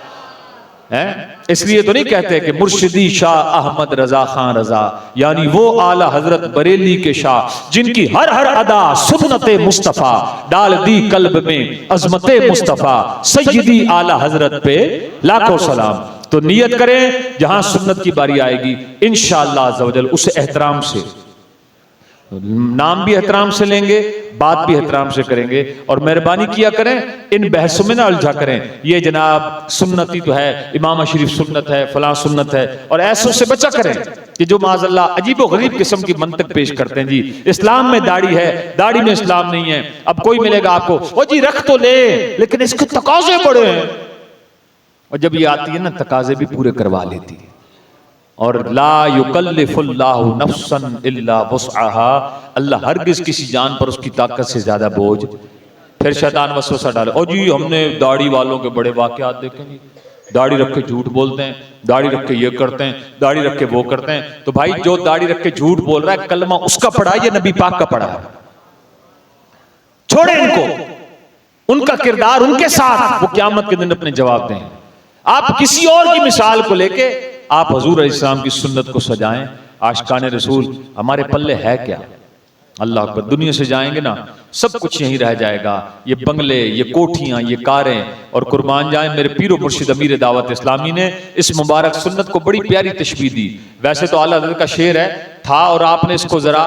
इसलिए तो नहीं कहते कि मुर्शिदी शाह अहमद रजा खान रजा, यानी वो आला हजरत बरेली के शाह जिनकी हर हर अदा सुन्नते मुस्तफा डाल दी कल्ब में अजमते मुस्तफा, सय्यदी आला हजरत पे लाखों सलाम। तो नियत करें, जहां सुन्नत की बारी आएगी इंशाअल्लाह अज़्ज़ व जल उसे एहतराम से, नाम भी एहतराम से लेंगे, बात भी एहतराम से करेंगे। और मेहरबानी किया करें, इन बहसों में ना उलझा करें, ये जनाब सुन्नती तो है, इमाम शरीफ सुन्नत है, फलां सुन्नत है, और ऐसों से बचा करें कि जो माज़अल्लाह अजीब व गरीब किस्म की मंतक पेश करते हैं। जी इस्लाम में दाढ़ी है, दाढ़ी में इस्लाम नहीं है। अब कोई मिलेगा आपको, ओ जी रख तो ले, लेकिन इसके तकाजे बड़े हैं, और जब ये आती है ना तकाजे भी पूरे करवा लेती है। और ला युकल्लिफुल्लाहु नफ्सन इल्ला वुस्अहा, अल्लाह हरगिज किसी जान पर उसकी ताकत से ज्यादा बोझ। फिर शैतान वसवसा डाले, ओ जी हमने दाढ़ी वालों के बड़े वाकयात देखे नहीं, दाढ़ी रख के झूठ बोलते हैं, दाढ़ी रख के ये करते हैं, दाढ़ी रख के वो करते हैं। तो भाई जो दाढ़ी रख के झूठ बोल रहा है, कलमा उसका पढ़ा है या नबी पाक का पढ़ा है? छोड़े इनको, उनका किरदार उनके साथ वो क़यामत के दिन अपने जवाब दें। आप किसी और की मिसाल को लेके आप हुजूर अलैहिस्सलाम की सुन्नत को सजाएं। आशिकाने रसूल हमारे पल्ले है क्या? अल्लाह अकबर। दुनिया से जाएंगे ना, सब कुछ यहीं रह जाएगा, ये बंगले, ये कोठियां, ये कारें। और कुर्बान जाए मेरे पीरो मुर्शिद अमीर दावत इस्लामी ने इस मुबारक सुन्नत को बड़ी प्यारी तशबीह दी। वैसे तो आला हज़रत का शेर है था और आपने इसको जरा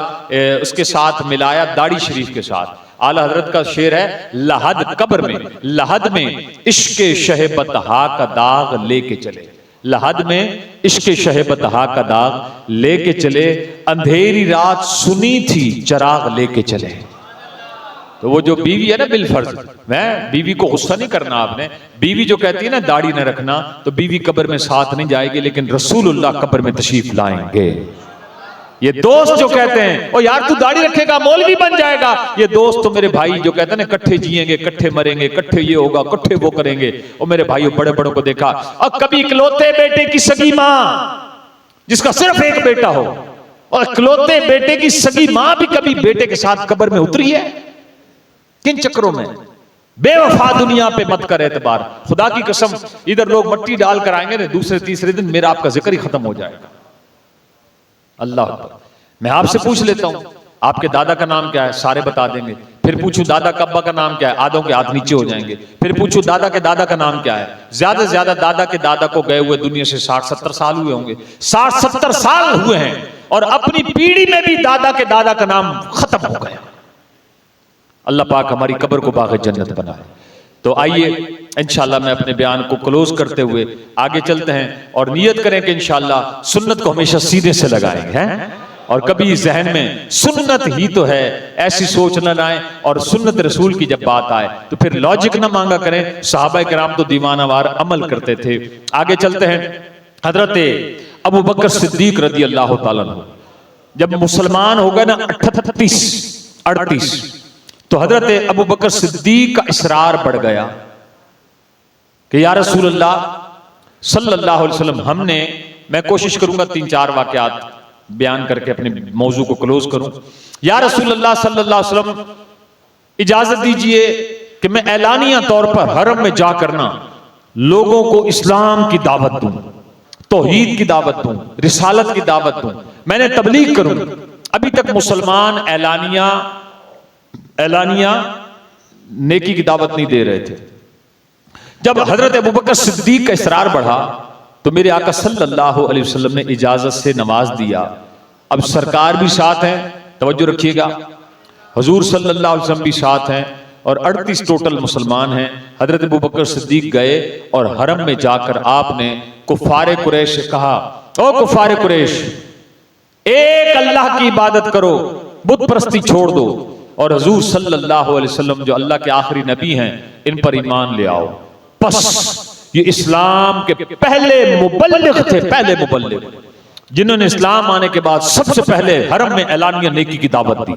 उसके साथ मिलाया दाढ़ी शरीफ के साथ। आला हज़रत का शेर है, लहद कब्र में, लहद में इश्क़ शहबतहा का दाग लेके चले, लहद में इश्क़ शहबतहा का दाग लेके चले, अंधेरी रात सुनी थी चिराग लेके चले। तो वो जो बीवी है ना, बिलफर्ज, मैं बीवी को गुस्सा नहीं करना आपने, बीवी जो कहती है ना दाढ़ी न रखना, तो बीवी कब्र में साथ नहीं जाएगी, लेकिन रसूलुल्लाह कब्र में तशरीफ लाएंगे। ये दोस्त जो कहते हैं ओ यार तू दाढ़ी रखेगा मौलवी बन जाएगा, ये दोस्त तो मेरे भाई जो कहते हैं ना इकट्ठे जिएंगे, इकट्ठे मरेंगे, इकट्ठे ये होगा, इकट्ठे वो करेंगे। और मेरे भाइयों बड़े बड़ों को देखा, और कभी इकलौते बेटे की सगी माँ जिसका सिर्फ एक बेटा हो, और इकलौते बेटे की सगी माँ भी कभी बेटे के साथ कब्र में उतरी है? किन चक्रों में? बेवफा दुनिया पे मत कर एतबार। खुदा की कसम, इधर लोग मट्टी डाल कर आएंगे ना, दूसरे तीसरे दिन मेरा आपका जिक्र ही खत्म हो जाएगा। अल्लाह अकबर। मैं आपसे पूछ लेता हूं, आपके दादा का नाम क्या है? सारे बता देंगे। फिर पूछूं दादा का अब्बा का नाम क्या है? आधों के हाथ नीचे हो जाएंगे। फिर पूछूं दादा के दादा का नाम क्या है? ज्यादा से ज्यादा दादा के दादा को गए हुए दुनिया से 60-70 साल हुए होंगे, 60-70 साल हुए हैं, और अपनी पीढ़ी में भी दादा के दादा का नाम खत्म हो गया। अल्लाह पाक हमारी कब्र को बाग़ जन्नत बनाए। तो आइए इंशाअल्लाह मैं अपने बयान को क्लोज करते हुए आगे चलते हैं, और नियत करें कि इंशाअल्लाह सुन्नत को हमेशा सीधे से लगाएंगे हैं, और कभी जहन में सुन्नत ही तो है ऐसी सोच न लाएं, और सुन्नत रसूल की जब बात आए तो फिर लॉजिक ना मांगा करें। सहाबा किराम तो दीवानावार अमल करते थे। आगे चलते हैं। हजरत अबू बकर सिद्दीक रज़ी अल्लाह ताला अन्हु जब मुसलमान हो गए ना 38, तो हजरत अबू बकर सिद्दीक का इसरार बढ़ गया कि या रसूलल्लाह सल्लल्लाहु अलैहि वसल्लम, हमने, मैं कोशिश करूंगा 3-4 वाकयात बयान करके अपने मौजू को क्लोज करूं। या रसूलल्लाह सल्लल्लाहु अलैहि वसल्लम, इजाजत दीजिए कि मैं ऐलानिया तौर पर हरम में जाकर ना लोगों को इस्लाम की दावत दूं, तौहीद की दावत दूं, रिसालत की दावत दूं, मैंने तबलीग करूं। अभी तक मुसलमान ऐलानिया नेकी की दावत नहीं दे रहे थे। जब हजरत अबू बकर सिद्दीक का इसरार बढ़ा तो मेरे आका सल्लल्लाहु अलैहि वसल्लम ने इजाजत से नवाज दिया। अब सरकार भी साथ हैं, तवज्जो रखिएगा, हुजूर सल्लल्लाहु अलैहि वसल्लम भी साथ हैं, और 38 टोटल मुसलमान हैं। हजरत अबू बकर सिद्दीक गए और हरम में जाकर आपने कुफारे कुरैश से कहा, ओ कुफारे कुरैश, एक अल्लाह की इबादत करो, बुत परस्ती छोड़ दो, और हुजूर सल्लल्लाहु अलैहि वसल्लम जो अल्लाह के आखिरी नबी हैं, इन पर ईमान ले आओ। बस ये इस्लाम के पहले मुबल्लिग थे, पहले मुबल्लिग जिन्होंने इस्लाम आने के बाद सबसे पहले हरम में ऐलानिया नेकी की दावत दी।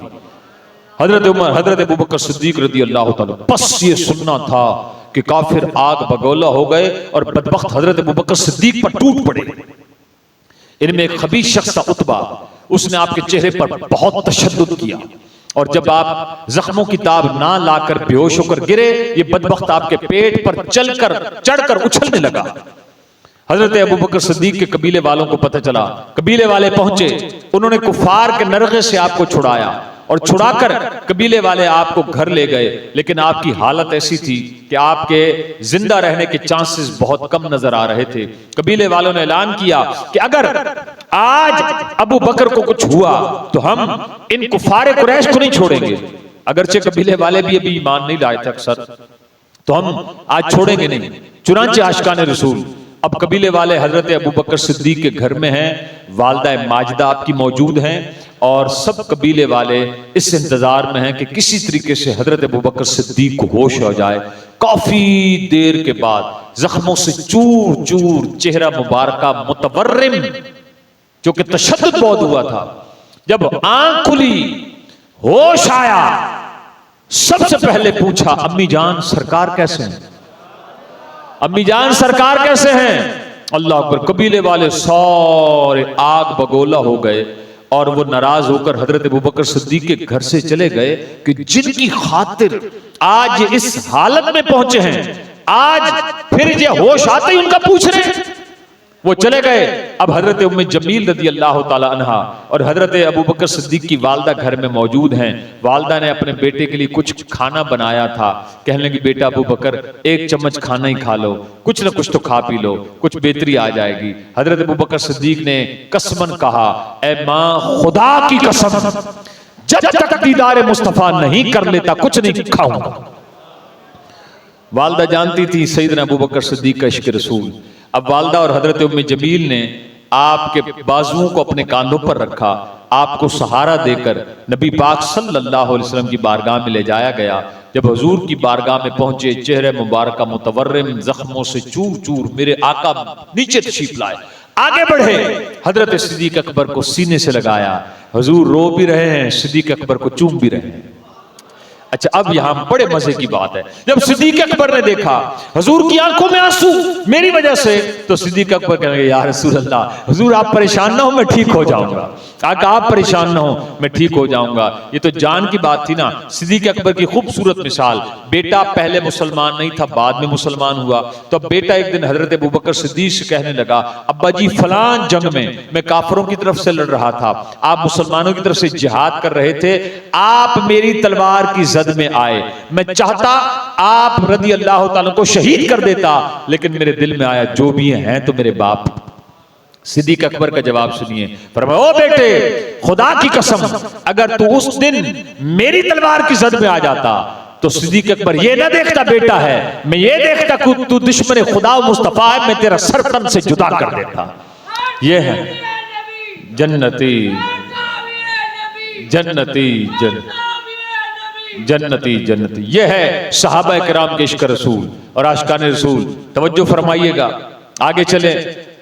हजरत उमर, हजरत अबू बकर सिद्दीक रज़ी अल्लाह ताला, बस ये सुनना था कि काफिर आग बगौला हो गए और बदबख्त हजरत अबू बकर सिद्दीक पर टूट पड़े। इनमें एक खबीस शख्स था उतबा, उसने आपके चेहरे पर बहुत तशद्दुद किया, और जब आप जख्मों की ताब ना लाकर बेहोश होकर गिरे, ये बदबख्त आपके पेट पर चढ़कर उछलने लगा। हजरत अबू बकर सिद्दीक के कबीले वालों को पता चला, कबीले वाले पहुंचे, उन्होंने कुफार के नरगे से आपको छुड़ाया, और छुड़ाकर कबीले वाले आपको घर ले गए। लेकिन आपकी हालत ऐसी थी कि आपके जिंदा रहने के चांसेस बहुत कम नजर आ रहे थे। कबीले वालों ने ऐलान किया कि अगर आज अबू बकर को कुछ हुआ तो हम इन कुफारे कुरैश को नहीं छोड़ेंगे। अगरचे कबीले वाले भी अभी ईमान नहीं लाए थे अक्सर, तो हम आज छोड़ेंगे नहीं। चुनांचे आशिकाने रसूल, अब कबीले वाले हजरत अबू बकर सिद्दीक के घर में हैं, वालदा माजिदा आपकी मौजूद हैं, और सब कबीले वाले इस इंतजार में हैं कि किसी तरीके से हजरत अबू बकर सिद्दीक को होश हो जाए। काफी देर के बाद जख्मों से चूर चूर चेहरा मुबारका मुतवर्रिम, जो कि तशद्दुद बहुत हुआ था, जब आंख खुली, होश आया, सबसे पहले पूछा, अम्मी जान सरकार कैसे हैं? अम्मी जान सरकार कैसे हैं? अल्लाह अकबर। कबीले वाले सारे आग बगोला हो गए और वो नाराज होकर हजरत अबू बकर सिद्दीक के घर से चले गए कि जिनकी खातिर आज इस हालत में पहुंचे हैं, आज फिर ये होश आते ही उनका पूछ रहे हैं। वो चले गए। अब हजरत उम्मे जमील रदी अल्लाह ताला अन्हा और हजरत अबू बकर सिद्दीक की वालदा घर में मौजूद हैं। वालदा ने अपने बेटे के लिए कुछ खाना बनाया था। कहने लगी, बेटा अबू बकर, एक चम्मच खाना ही खा लो, कुछ ना कुछ तो खा पी लो, कुछ बेहतरी आ जाएगी। हजरत अबू बकर सिद्दीक ने कसमन कहा, ए माँ, खुदा की कसम, जब तक दीदार मुस्तफा नहीं कर लेता कुछ नहीं खाऊंगा। वालदा जानती थी सैयदना अबू बकर सिद्दीक का इश्क रसूल। अब वालदा और हजरत उम्मे जमील ने आपके बाजुओं को अपने कांधों पर रखा, आपको सहारा देकर नबी पाक सल्लल्लाहु अलैहि वसल्लम की बारगाह में ले जाया गया। जब हुजूर की बारगाह में पहुंचे, चेहरे मुबारक मुतवर्रिम जख्मों से चूर चूर मेरे आका नीचे तशरीफ लाए, आगे बढ़े, हजरत सिद्दीक अकबर को सीने से लगाया। हुजूर रो भी रहे हैं, सिद्दीक अकबर को चूम भी रहे हैं। अच्छा, अब यहां बड़े मजे की बात है, जब सिद्दीक अकबर ने देखा हुजूर की आंखों में आंसू मेरी वजह से, तो सिद्दीक अकबर कहने लगे, या रसूल अल्लाह, हुजूर आप परेशान ना हो, मैं ठीक हो जाऊंगा। आका आप परेशान ना हो, मैं ठीक हो जाऊंगा। ये तो जान की बात थी ना। सिद्दीक अकबर की खूबसूरत मिसाल, बेटा पहले मुसलमान नहीं था, बाद में मुसलमान हुआ। तो बेटा एक दिन हजरत अबू बकर सिद्दीक से कहने लगा, अब्बा जी फलां जंग में मैं काफरों की तरफ से लड़ रहा था, आप मुसलमानों की तरफ से जिहाद कर रहे थे, आप मेरी तलवार की जद में आए, मैं चाहता आप रदी अल्लाह ताला को शहीद कर देता, लेकिन मेरे दिल में आया जो भी हैं तो मेरे बाप। सिद्दीक अकबर का जवाब सुनिए, फरमाया, ओ बेटे, खुदा की कसम, अगर तू उस दिन मेरी तलवार की जद में आ जाता तो सिद्दीक अकबर ये ना देखता बेटा है, मैं ये देखता कि तू दुश्मन खुदा मुस्तफा है, मैं तेरा सर तन से जुदा कर देता। ये है जन्नती जन्नती जन्नती जन्नती, ये है सहाबा किराम के इश्क रसूल और आशिकाने रसूल। तवज्जो फरमाइएगा, आगे चले।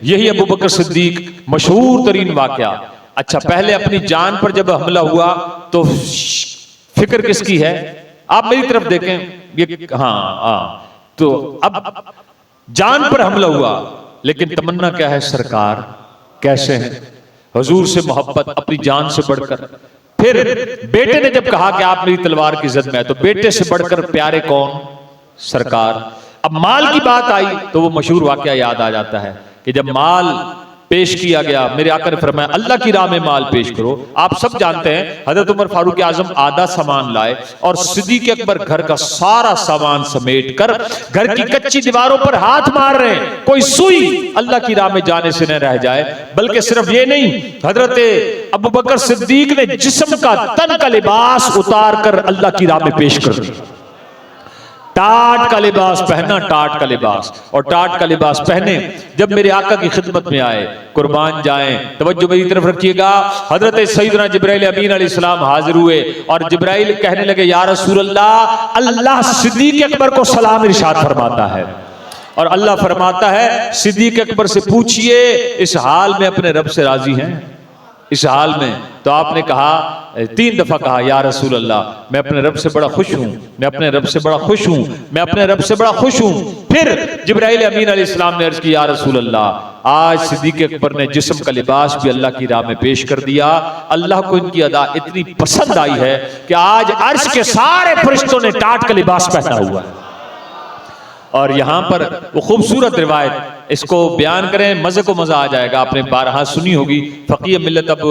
यही अबू बकर सिद्दीक मशहूर तरीन वाकया। अच्छा, पहले अपनी जान पर जब हमला हुआ तो फिक्र किसकी है? आप मेरी तरफ देखें, ये हाँ, तो अब जान पर हमला हुआ, लेकिन तमन्ना क्या है? सरकार कैसे हैं? हुजूर से मोहब्बत अपनी जान से बढ़कर। फिर बेटे ने जब कहा कि आप मेरी तलवार की जद में है, तो बेटे से बढ़कर प्यारे कौन? सरकार। अब माल की बात आई तो वो मशहूर वाकया याद आ जाता है कि जब माल पेश किया गया, मेरे आका ने फरमाया, अल्लाह की राह में माल पेश करो। आप सब जानते हैं हजरत उमर फारूक आजम आधा सामान लाए और सिद्दीक अकबर घर का सारा सामान समेट कर घर की कच्ची दीवारों पर हाथ मार रहे हैं, कोई सुई अल्लाह की राह में जाने से न रह जाए। बल्कि सिर्फ ये नहीं, हजरत अबू बकर सिद्दीक ने जिस्म का तन का लिबास उतार कर अल्लाह की राह में पेश कर दिया। टाट का लिबास पहना, टाट का लिबास, और टाट का लिबास पहने जब मेरे आका की खिदमत में आए, कुर्बान जाएं। तवज्जो मेरी तरफ रखिएगा। हजरत सैयदना जिब्राइल अमीन अलैहिस्सलाम हाजिर हुए और जिब्राइल कहने लगे, या रसूल अल्लाह, अल्लाह सिद्दीक अकबर को सलाम इरशाद फरमाता है। और अल्लाह फरमाता है, सिद्दीक अकबर से पूछिए इस हाल में अपने रब से राजी हैं? इस हाल में तो आपने कहा, 3 दफा कहा, या रसूल अल्लाह, मैं अपने रब से बड़ा खुश हूं, मैं अपने रब से बड़ा खुश हूं, मैं अपने रब से बड़ा खुश हूं। फिर जिब्राइल अमीन अलैहिस्सलाम ने अर्ज की, या रसूल अल्लाह, आज सिद्दीक अकबर ने जिस्म का लिबास भी अल्लाह की राह में पेश कर दिया। अल्लाह को इनकी अदा इतनी पसंद आई है कि आज अर्श के सारे फरिश्तों ने टाट का लिबास पहना हुआ है। और यहां पर वो खूबसूरत रिवायत, इसको बयान करें, मजे को मजा आ जाएगा। आपने बारहा सुनी होगी, फकीह मिल्लत अब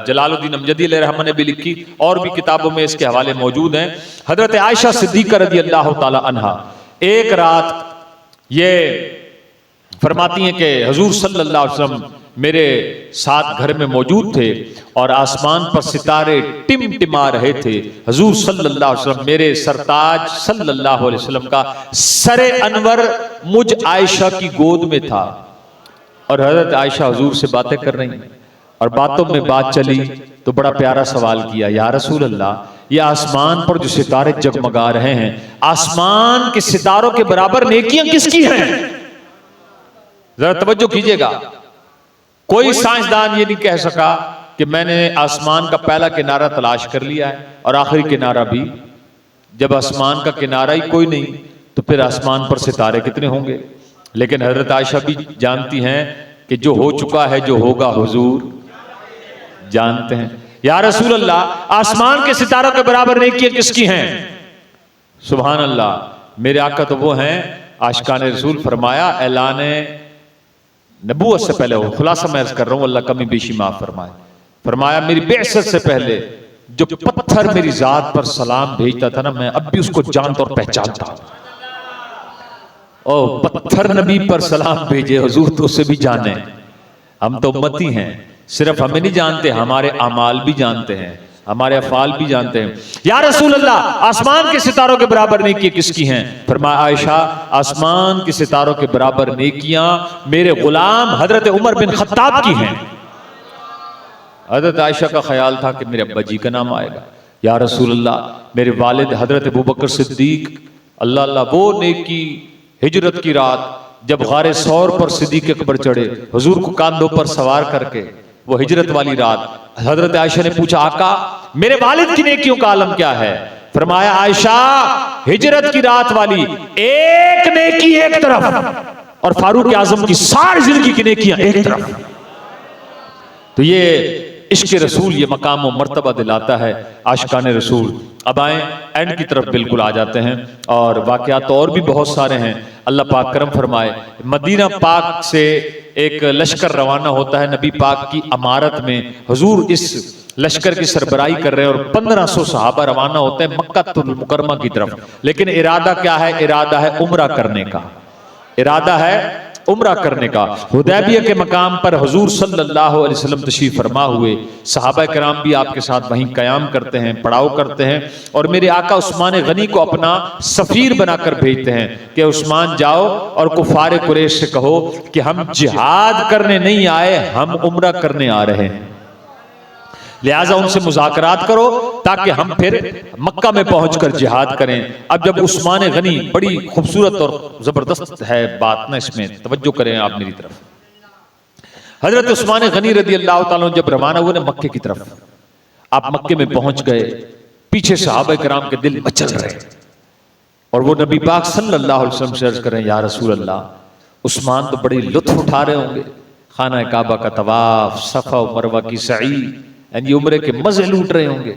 जलालुद्दीन अमजदी अलैहिर्रहमा ने भी लिखी, और भी किताबों में इसके हवाले मौजूद हैं। हजरत आयशा सिद्दीका रदी अल्लाह ताला अन्हा एक रात ये फरमाती हैं कि हुजूर सल्लल्लाहु अलैहि वसल्लम मेरे साथ घर में मौजूद थे और आसमान पर सितारे टिमटिमा रहे थे। हुजूर सल्लल्लाहु अलैहि वसल्लम, मेरे सरताज सल्लल्लाहु अलैहि वसल्लम का सरे अनवर मुझ आयशा की गोद में था और हजरत आयशा हुजूर से बातें कर रही हैं और बातों में बात चली तो बड़ा प्यारा सवाल किया, या रसूल अल्लाह, ये आसमान पर जो सितारे जगमगा रहे हैं, आसमान के सितारों के बराबर नेकियां किसकी हैं? जरा तवज्जो कीजिएगा। कोई साइंसदान ये नहीं कह सका कि मैंने आसमान का पहला किनारा तलाश कर लिया है और आखिरी किनारा भी। जब आसमान का किनारा ही कोई नहीं तो फिर आसमान पर सितारे कितने होंगे? लेकिन हजरत आयशा भी जानती हैं कि जो हो चुका है, जो होगा हुजूर जानते हैं। या रसूल अल्लाह, आसमान के सितारों के बराबर नेकियां किसकी हैं? सुभान अल्लाह, मेरे आका तो वो हैं आशिकान रसूल। फरमाया ऐलान नबूवत से पहले, हो खुलासा मैं अर्ज कर रहा हूं, अल्लाह कमी बेशी माफ फरमाए। फरमाया मेरी बेअसत से पहले जो पत्थर मेरी जात पर सलाम भेजता था ना, मैं अब भी उसको जानता और पहचानता हूं। ओ पत्थर नबी पर सलाम भेजे, हुजूर तो उसे भी जाने। हम तो उम्मती हैं, सिर्फ हमें नहीं जानते, हमारे अमाल भी जानते हैं, हमारे अफाल भी जानते हैं। या रसूल अल्लाह, आसमान के सितारों के बराबर नेकियां किसकी हैं? फरमाया आयशा, आसमान के सितारों के बराबर नेकियां मेरे गुलाम हजरत उमर बिन खत्ताब की हैं। हजरत आयशा का ख्याल था कि मेरे अब्बा जी का नाम आएगा। या रसूल अल्लाह, मेरे वालिद हजरत अबू बकर सिद्दीक, अल्लाह अल्लाह, वो नेकी हिजरत की रात जब गारे सौर पर सिद्दीक अकबर चढ़े, हुजूर को कांधों पर सवार करके, वो हिजरत वाली रात हजरत आयशा ने पूछा आका मेरे वालिद की नेकियों का आलम क्या है? फरमाया आयशा, हिजरत की रात वाली एक नेकी एक तरफ और फारूक आजम की सारी जिंदगी की नेकियां एक तरफ। तो ये इश्क रसूल ये मकाम और मर्तबा दिलाता है आशिकान रसूल। अब आए एंड की तरफ बिल्कुल आ जाते हैं, और वाकयात तो और भी बहुत सारे हैं। अल्लाह पाक करम फरमाए, मदीना पाक से एक लश्कर रवाना होता है नबी पाक की अमारत में। हुजूर इस लश्कर की सरबराही कर रहे हैं और 1500 सहाबा रवाना होते हैं मक्कातुल मुकर्रमा की तरफ। लेकिन इरादा क्या है? इरादा है उम्रा करने का, इरादा है उम्रा करने का। हुदैबिया के मकाम पर हुजूर सल्लल्लाहु अलैहि वसल्लम तशरीफ फरमा हुए, सहाबा कराम भी आपके साथ वहीं कयाम करते हैं, पड़ाव करते हैं, और मेरे आका उस्मान गनी को अपना सफीर बनाकर भेजते हैं कि उस्मान जाओ और कुफार कुरैश से कहो कि हम जिहाद करने नहीं आए, हम उम्रा करने आ रहे हैं, लिहाजा उनसे मुज़ाकरात करो ताकि हम फिर मक्का में पहुंचकर जिहाद करें। अब जब उस्मान गनी, बड़ी खूबसूरत और जबरदस्त है बात ना, इसमें तवज्जो करें आप मेरी तरफ। हजरत उस्मान गनी रदी अल्लाह ताला जब रवाना हुए ना मक्के की तरफ, आप मक्के में पहुंच गए, पीछे सहाबा कराम के दिल मचल रहे और वो नबी पाक सल्लल्लाहु अलैहि वसल्लम से अर्ज करें, या रसूल अल्लाह, उस्मान तो बड़ी लुत्फ उठा रहे होंगे, खाना काबा का तवाफ, सफा और मरवा की सई, यानी उम्रे के मजे लूट रहे होंगे,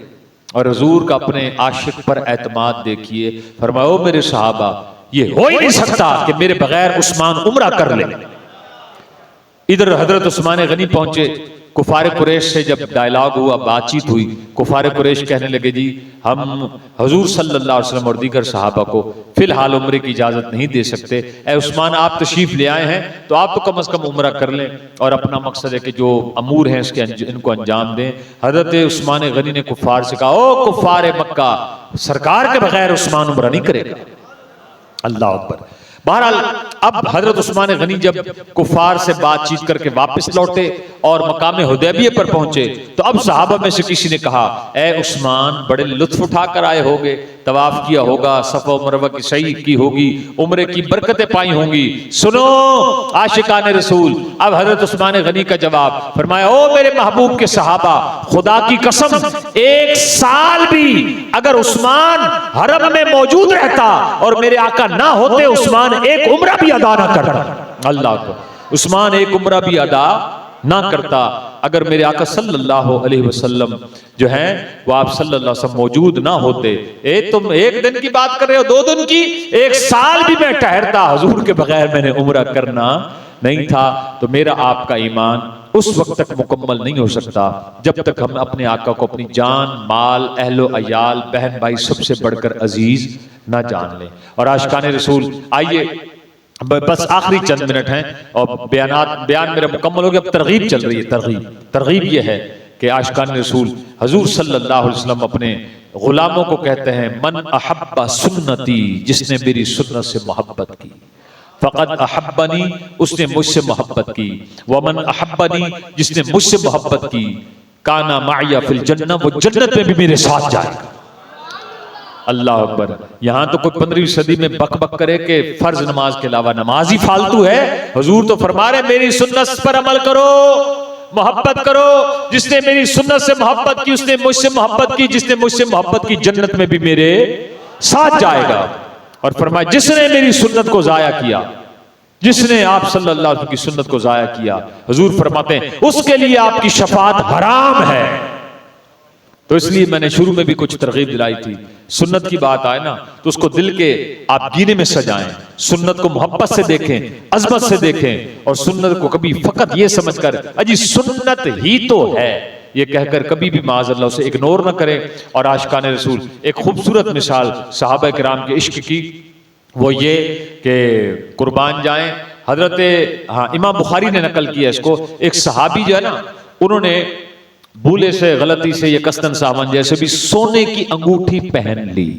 और हुजूर का अपने आशिक पर एतमाद देखिए। फरमाओ मेरे सहाबा, ये हो ही नहीं सकता कि मेरे बगैर उस्मान उम्रा कर ले। इधर हजरत उस्मान गनी पहुंचे, कुफार कुरैश से जब डायलॉग हुआ, बातचीत हुई, कुफार कुरैश कहने लगे जी हम हुजूर सल्लल्लाहु अलैहि वसल्लम और दीगर सहाबा को फिलहाल उम्रे की इजाजत नहीं दे सकते। ए उस्मान, आप तशरीफ ले आए हैं तो आप तो कम से कम उम्रा कर लें और अपना मकसद है कि जो अमूर हैं इसके इनको अंजाम दें। हजरत उस्मान गनी ने कुफार से कहा, ओ कुफार मक्का, सरकार के बगैर उस्मान उम्रा नहीं करेगा। अल्लाह अकबर। बहरहाल अब हजरत उस्मान गनी जब कुफार से बातचीत करके वापस लौटे और मकाम हुदैबिया पर पहुंचे, तो अब सहाबा में से किसी ने कहा, ए उस्मान, बड़े लुत्फ उठा कर आए होगे, तवाफ किया होगा, सफा मरवा की सही की होगी, उम्रे की बरकतें पाई होंगी। सुनो आशिकान रसूल, अब हजरत उस्मान गनी का जवाब, फरमाया, ओ मेरे महबूब के सहाबा, खुदा की कसम, एक साल भी अगर उस्मान हरम में मौजूद रहता और मेरे आका ना होते, उस्मान एक उम्रा भी अदा ना करता। अल्लाह को, उस्मान एक उम्रा भी अदा ना करता अगर मेरे आका सल्लल्लाहु अलैहि वसल्लम जो हैं वो आप सल्लल्लाहु अलैहि वसल्लम मौजूद ना होते। तुम एक दिन की बात कर रहे हो, 2 दिन की, 1 साल भी मैं ठहरता, हुजूर के बगैर मैंने उम्रा करना नहीं था। तो मेरा आपका ईमान उस वक्त तक मुकम्मल नहीं हो सकता जब तक हम अपने आका को अपनी जान, माल, अहलो अयाल, बहन भाई सबसे बढ़कर अजीज ना जान लें। और आशिकान रसूल, आइए बस आखिरी चंद मिनट हैं और बयान मेरा मुकम्मल हो गया। अब तरगीब चल रही है। तरगीब ये है कि आशिकान रसूल हुजूर सल्लल्लाहु अलैहि वसल्लम अपने गुलामों को कहते हैं, मन अहब्बा सुन्नती, जिसने मेरी सुन्नत से मोहब्बत की, फ़क़द अहब्बनी, उसने मुझसे मोहब्बत की, वमन अहब्बनी, जिसने मुझसे मोहब्बत की, काना माया फिल जन्नह, वो जन्नत में भी मेरे साथ जाएगा। अल्लाह अकबर। यहां तो कोई 15वीं सदी में बक बक करे कि फर्ज नमाज के अलावा नमाज ही फालतू है। हुजूर तो फरमा रहे, मेरी सुन्नत पर अमल करो, मोहब्बत करो, जिसने मेरी सुन्नत से मोहब्बत की उसने मुझसे मोहब्बत की, जिसने मुझसे मोहब्बत की जन्नत में भी मेरे साथ जाएगा। और फरमाया, जिसने मेरी सुन्नत को जाया किया, जिसने आप सल्लल्लाहु अलैहि वसल्लम की सुन्नत को जाया किया, हुजूर फरमाते हैं उसके लिए आपकी शफाअत हराम है। तो इसलिए मैंने शुरू में भी कुछ तरगीब दिलाई थी, सुन्नत की बात आए ना तो उसको दिल के आप गीने में सजाएं, सुन्नत को मोहब्बत से देखें, अजमत से देखें, और सुन्नत को कभी फकत ये समझकर अजी सुन्नत ही तो है ये कहकर कभी भी माज़अल्लाह उसे इग्नोर ना करें। और आशिकाने रसूल एक खूबसूरत मिसाल सहाबा किराम के इश्क की, वो ये कि कुर्बान जाएं, हजरत इमाम बुखारी ने नकल किया इसको, एक सहाबी जो है ना उन्होंने भूले से गलती से ये कस्तन सामान जैसे भी सोने की अंगूठी पहन ली।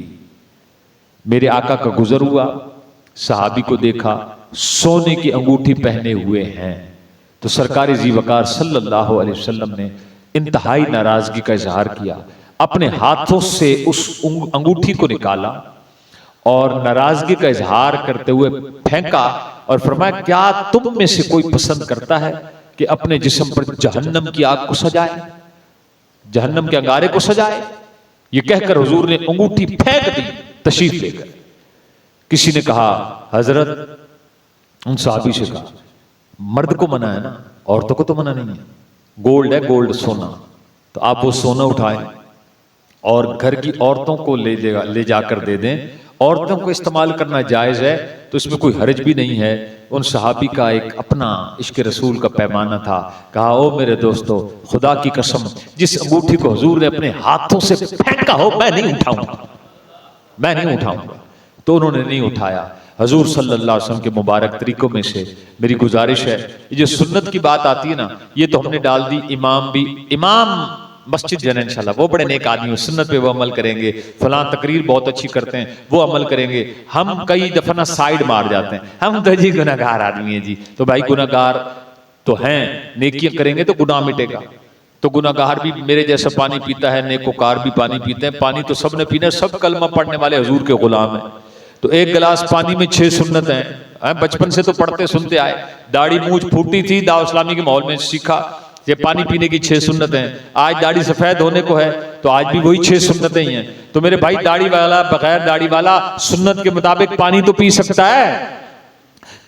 मेरे आका का गुजर हुआ, सहाबी को देखा सोने की अंगूठी पहने हुए हैं, तो सरकार जी वकार सल्लल्लाहु अलैहि वसल्लम ने इंतहाई नाराजगी का इजहार किया, अपने हाथों से उस अंगूठी को निकाला और नाराजगी का इजहार करते हुए फेंका और फरमाया क्या तुम में से कोई पसंद करता है कि अपने जिस्म पर जहन्नम की आग को सजाए, जहन्नम के अंगारे को सजाए। ये कहकर हुजूर ने अंगूठी फेंक दी तशरीफ लेकर। किसी ने कहा हजरत, उन साहबी से कहा मर्द को मना है ना, औरतों को तो मना नहीं है, गोल्ड है गोल्ड सोना, तो आप वो सोना उठाएं और घर की औरतों को ले जाकर दे दें, औरतों को इस्तेमाल करना जायज है, तो इसमें कोई हर्ज भी नहीं है। उन सहाबी का एक अपना इश्क रसूल का पैमाना था, कहा ओ मेरे दोस्तों खुदा की कसम जिस अंगूठी को हुजूर ने अपने हाथों से फेंका हो मैं नहीं उठाऊंगा, मैं नहीं उठाऊंगा। तो उन्होंने नहीं उठाया। हजूर सल्लल्लाहु अलैहि वसल्लम के मुबारक तरीकों में से मेरी गुजारिश है, ये जो सुन्नत की बात आती है ना, ये तो हमने डाल दी, इमाम मस्जिद जो है इंशाल्लाह वो बड़े नेक आदमी, सुन्नत पे वो अमल करेंगे, फलां तकरीर बहुत अच्छी करते हैं वो अमल करेंगे। हम कई दफा ना साइड मार जाते हैं, हम तो जी गुनाहगार आदमी है जी, तो भाई गुनाहगार तो हैं, नेकियां करेंगे तो गुनाह मिटेगा। तो गुनाहगार भी मेरे जैसा पानी पीता है, नेकोकार भी पानी पीते हैं, पानी तो सबने पीना है, सब कलमा पढ़ने वाले हुजूर के गुलाम हैं। तो एक गिलास पानी में 6 सुन्नत हैं, बचपन से तो पढ़ते सुनते आए, दाढ़ी मूंछ फूटी थी दाव इस्लामी के माहौल में सीखा, ये पानी पीने की 6 सुन्नत हैं। आज दाढ़ी सफेद होने को है तो आज भी वही 6 सुन्नतें ही हैं। तो मेरे भाई दाढ़ी वाला बगैर दाढ़ी वाला सुन्नत के मुताबिक पानी तो पी सकता है,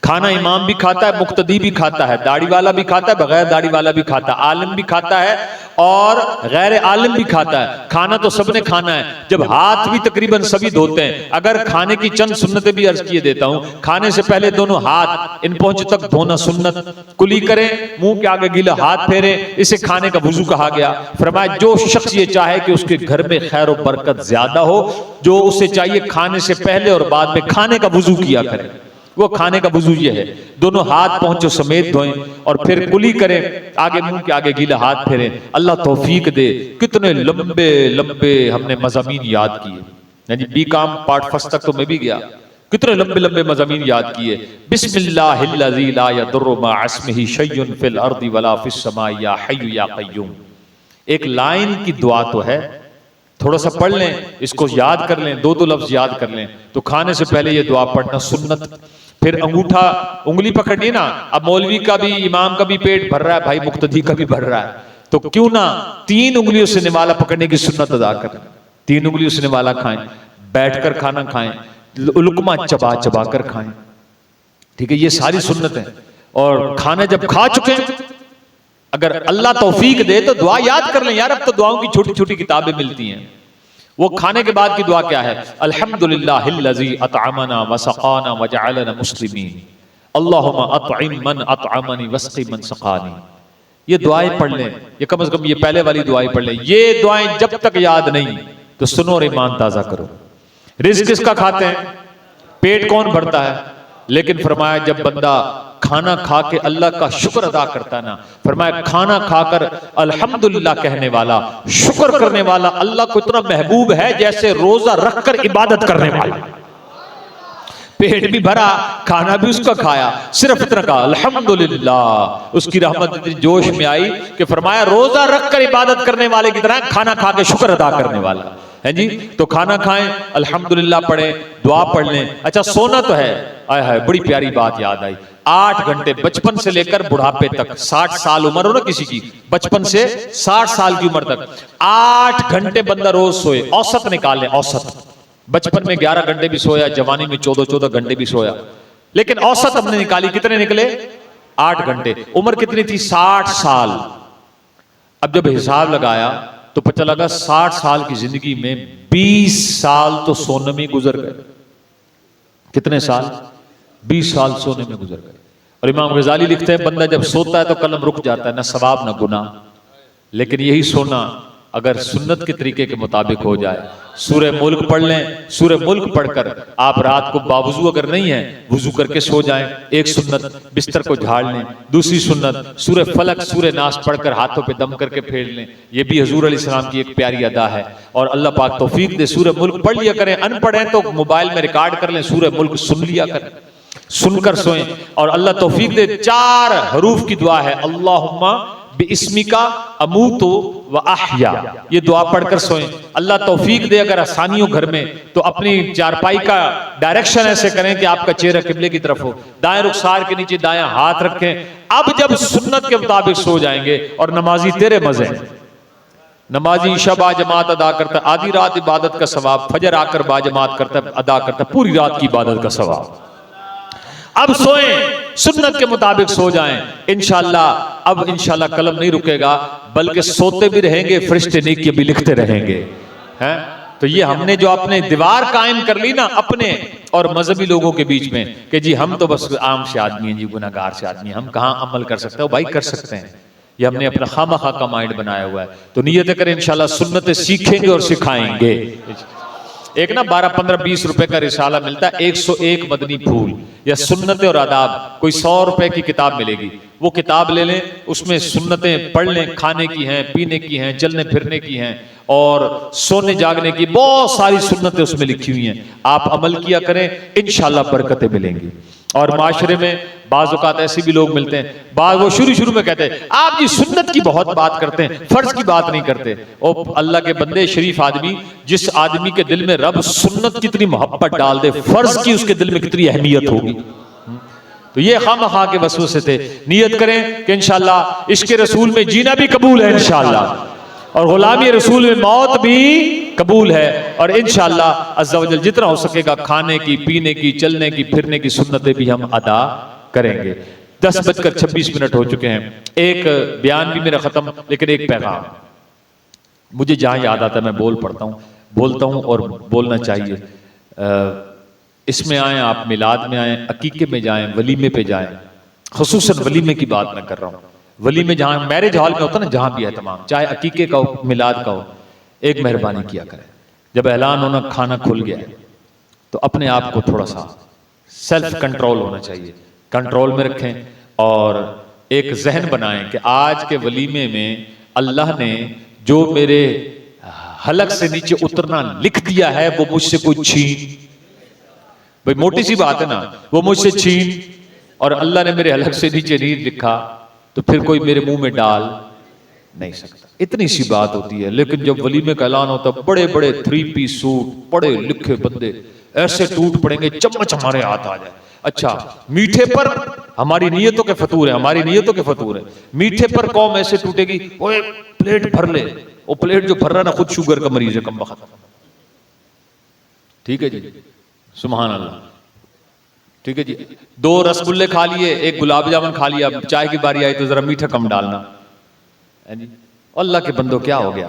खाना इमाम भी खाता है, मुक्तदी भी खाता है, दाढ़ी वाला भी खाता है, बगैर दाढ़ी वाला भी खाता है, आलिम भी खाता है और गैर आलिम भी खाता है। खाना तो सबने खाना है, जब हाथ भी तकरीबन सभी धोते हैं। अगर खाने की चंद सुन्नतें भी अर्ज किए देता हूं, खाने से पहले दोनों हाथ इन पहुंच तक धोना सुन्नत, कुली करें, मुंह के आगे गीला हाथ फेरे, इसे खाने का वुजू कहा गया। फरमाया जो शख्स ये चाहे कि उसके घर में खैर और बरकत ज्यादा हो, जो उसे चाहिए खाने से पहले और बाद में खाने का वुजू किया करे, वो खाने का वुजू ये है, दोनों हाथ पहुंचो समेत धोएं और फिर कुली करें, आगे मुंह के आगे गीला हाथ फेरें। अल्लाह तौफीक दे। कितने लंबे लंबे हमने मज़ामीन याद किए, यानी बीकॉम पार्ट फर्स्ट तक तो मैं भी गया, कितने लंबे लंबे मज़ामीन याद किए। बिस्मिल्लाहिल्लज़ी ला यदुर्रु मअ इस्मिही शय्युन फिल अर्दि वला फिस समाई या हय्यु या क़य्यूम। एक लाइन की दुआ तो है, थोड़ा सा पढ़ लें, इसको याद कर लें, 2 लफ्ज याद कर लें, तो खाने से पहले ये दुआ पढ़ना सुन्नत। फिर अंगूठा उंगली पकड़नी ना, अब मौलवी का भी इमाम का भी पेट भर रहा है भाई, मुक्तदी का भी भर रहा है, तो क्यों ना 3 उंगलियों से निवाला पकड़ने की सुन्नत अदा करें, 3 उंगलियों से निवाला खाएं, बैठकर खाना खाएं, लुकमा चबा चबा कर खाएं, ठीक है, ये सारी सुन्नत है। और खाना जब खा चुके हैं, अगर अल्लाह तौफीक दे तो दुआ याद कर लें यार, अब तो दुआओं की छोटी छोटी किताबें मिलती हैं। वो खाने के बाद की दुआ क्या है? अल्हम्दुलिल्लाहिल्लज़ी अतअमना व सक़ाना व जअलना मुस्लिमीन, अल्लाहुम्मा अतइम मन अतअमनी वस्क़ि मन सक़ानी। ये दुआएं पढ़ लें, ये कम से कम ये पहले वाली दुआएं पढ़ लें। ये दुआएं जब तक याद नहीं तो सुनो और ईमान ताज़ा करो। रिज़्क़ किसका खाते हैं? पेट कौन भरता है? लेकिन फरमाया जब बंदा खाना खा के अल्लाह का शुक्र अदा करता ना, फरमाया खाना खाकर अल्हम्दुलिल्लाह कहने वाला, शुक्र करने वाला अल्लाह को इतना महबूब है जैसे रोजा रखकर इबादत करने वाला। पेट भी भरा, खाना भी उसका खाया, सिर्फ इतना कहा अल्हम्दुलिल्लाह, उसकी रहमत इतनी जोश में आई कि फरमाया रोजा रखकर इबादत करने वाले की तरह खाना खा के शुक्र अदा करने वाला है जी। तो खाना खाएं, अल्हम्दुलिल्लाह पढ़ें, दुआ पढ़ लें। अच्छा सोना तो है, आय हाय बड़ी प्यारी बात याद आई, 8 घंटे बचपन से लेकर बुढ़ापे तक, 60 साल उम्र हो ना किसी की, बचपन से 60 साल की उम्र तक 8 घंटे बंदा रोज सोए, औसत निकाल लें, औसत। बचपन में 11 घंटे भी सोया, जवानी में 14-14 घंटे भी सोया, लेकिन औसत हमने निकाली, कितने निकले? 8 घंटे। उम्र कितनी थी? 60 साल। अब जब हिसाब लगाया तो पता लगा 60 साल की जिंदगी में 20 साल तो सोने में गुजर गए। कितने साल? 20 साल सोने में गुजर गए। और इमाम गजाली लिखते हैं, बंदा जब सोता है तो कलम रुक जाता है, ना सवाब ना गुनाह। लेकिन यही सोना अगर सुन्नत के तरीके के मुताबिक हो जाए, सूरह मुल्क पढ़ लें, सूरह मुल्क पढ़कर आप रात को बावजू अगर नहीं है वुजू करके सो जाएं, एक सुन्नत बिस्तर को झाड़ लें, दूसरी सुन्नत सूरह फलक सूरह नास पढ़कर हाथों पे दम करके फेर लें, ये भी हुजूर अलैहिस्सलाम की एक प्यारी अदा है। और अल्लाह पाक तौफीक दे, सूरह मुल्क पढ़ लिया करें, अनपढ़ हैं तो मोबाइल में रिकॉर्ड कर लें, सूरह मुल्क सुन लिया करें, सुनकर सोएं। और अल्लाह तौफीक दे, 4 हरूफ की दुआ है, अल्लाहुम्मा बिस्मिका अमूतु व अहया, ये दुआ पढ़कर सोएं। अल्लाह तौफीक दे अगर आसानियों घर में तो अपनी चारपाई का डायरेक्शन ऐसे करें कि आपका चेहरा किबले की तरफ हो, दाएं रुखसार के नीचे दायां हाथ रखें। अब जब सुन्नत के मुताबिक सो जाएंगे, और नमाजी तेरे मजे, नमाजी शबा जमात अदा करता, आधी रात इबादत का सवाब, फजर आकर बाजमात करता अदा करता पूरी रात की इबादत का सवाब। अब सोएं, सुन्नत के मुताबिक सो जाएं, इंशाअल्लाह। अब इंशाअल्लाह कलम नहीं रुकेगा, बल्कि सोते भी रहेंगे, फरिश्ते नेकी भी लिखते रहेंगे, हैं? तो ये हमने जो अपने दीवार कायम कर ली ना अपने और मजहबी लोगों के बीच में, कि जी हम तो बस आम से आदमी हैं जी, गुनाहगार से आदमी, हम कहाँ अमल कर सकते हो? भाई कर सकते हैं, ये हमने अपना खामखा का माइंड बनाया हुआ है। तो नियत करें इंशाअल्लाह सुन्नतें सीखेंगे और सिखाएंगे। एक ना 12, 15, 20 रुपए का रिसाला मिलता है, 101 मदनी फूल या सुन्नतें और आदाब, कोई 100 रुपए की किताब मिलेगी, वो किताब ले लें, उसमें सुन्नतें पढ़ लें, खाने की हैं, पीने की हैं, चलने फिरने की हैं और सोने जागने की बहुत सारी सुन्नतें उसमें लिखी हुई हैं। आप अमल किया करें, इंशाअल्लाह बरकतें मिलेंगी। और माशरे में बाज़ औक़ात ऐसे भी लोग मिलते हैं, बाद वो शुरू में कहते हैं आप जी सुन्नत की बहुत बात करते हैं, फर्ज की बात नहीं करते। ओ अल्लाह के बंदे, शरीफ आदमी, जिस आदमी के दिल में रब सुन्नत की इतनी मोहब्बत डाल दे, फर्ज की उसके दिल में कितनी अहमियत होगी। तो ये खामखा के वसवसे थे। नियत करें कि इंशाअल्लाह इश्क़ रसूल में जीना भी कबूल है इंशाअल्लाह, और गुलामी रसूल में मौत भी कबूल है। और इंशाअल्लाह अज़्ज़ा वजल जितना हो सकेगा खाने की, पीने की, चलने की, फिरने की सुन्नतें भी हम अदा करेंगे। 10:26 हो चुके हैं। एक बयान भी मेरा खत्म, लेकिन एक पैगाम मुझे जहां याद आता है मैं बोलता हूं और बोलना चाहिए। इसमें आए आप, मिलाद में आए, अकीके में जाएं, वलीमे पे जाएं। खुसूसन वलीमे की बात मैं कर रहा हूं। वलीमे जहां मैरिज हॉल में होता है ना, जहां भी है तमाम, चाहे अकीके का हो, मिलाद का हो, एक मेहरबानी किया करें, जब ऐलान होना खाना खुल गया है तो अपने आप को थोड़ा सा सेल्फ कंट्रोल होना चाहिए, कंट्रोल में रखें और एक जहन बनाएं कि आज के वलीमे में अल्लाह ने जो मेरे हलक से नीचे उतरना लिख दिया है वो मुझसे कोई छीन, भाई मोटी सी बात है ना, वो मुझसे छीन, और अल्लाह ने मेरे हलक से नीचे नहीं लिखा तो फिर कोई मेरे मुंह में डाल नहीं सकता। इतनी सी बात होती है। लेकिन जब वलीमे का ऐलान होता है, बड़े बड़े 3 पीस सूट, पढ़े लिखे बंदे ऐसे टूट पड़ेंगे, चम्मच हमारे हाथ आ जाए। अच्छा, मीठे पर हमारी नियतों के फतूर है, हमारी नियतों के फतूर है। मीठे पर कौम ऐसे टूटेगी, ओए प्लेट भर ले, वो प्लेट जो भर रहा ना खुद शुगर का मरीज है, कम वक्त। ठीक है जी, सुभान अल्लाह। ठीक है जी, 2 रसगुल्ले खा लिए, 1 गुलाब जामुन खा लिया, चाय की बारी आई तो जरा मीठा कम डालना है जी। अल्लाह के बंदो क्या हो गया,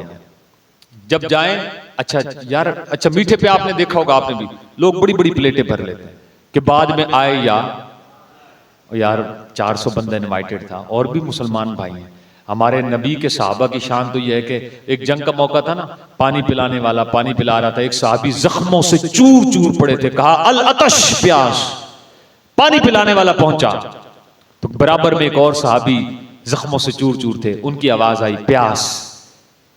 जब जाए अच्छा यार, अच्छा मीठे पे आपने देखा होगा, आपने भी, लोग बड़ी बड़ी प्लेटें भर लेते हैं कि बाद में आए यार 400 बंदा इनवाइटेड था, और भी मुसलमान भाई हैं। हमारे नबी के सहाबा की शान तो यह है कि एक जंग का मौका था ना, पानी पिलाने वाला पानी पिला रहा था, एक सहाबी जख्मों से चूर चूर पड़े थे, कहा अल अतश, प्यास। पानी पिलाने वाला पहुंचा तो बराबर में एक और सहाबी जख्मों से चूर चूर थे, उनकी आवाज आई प्यास।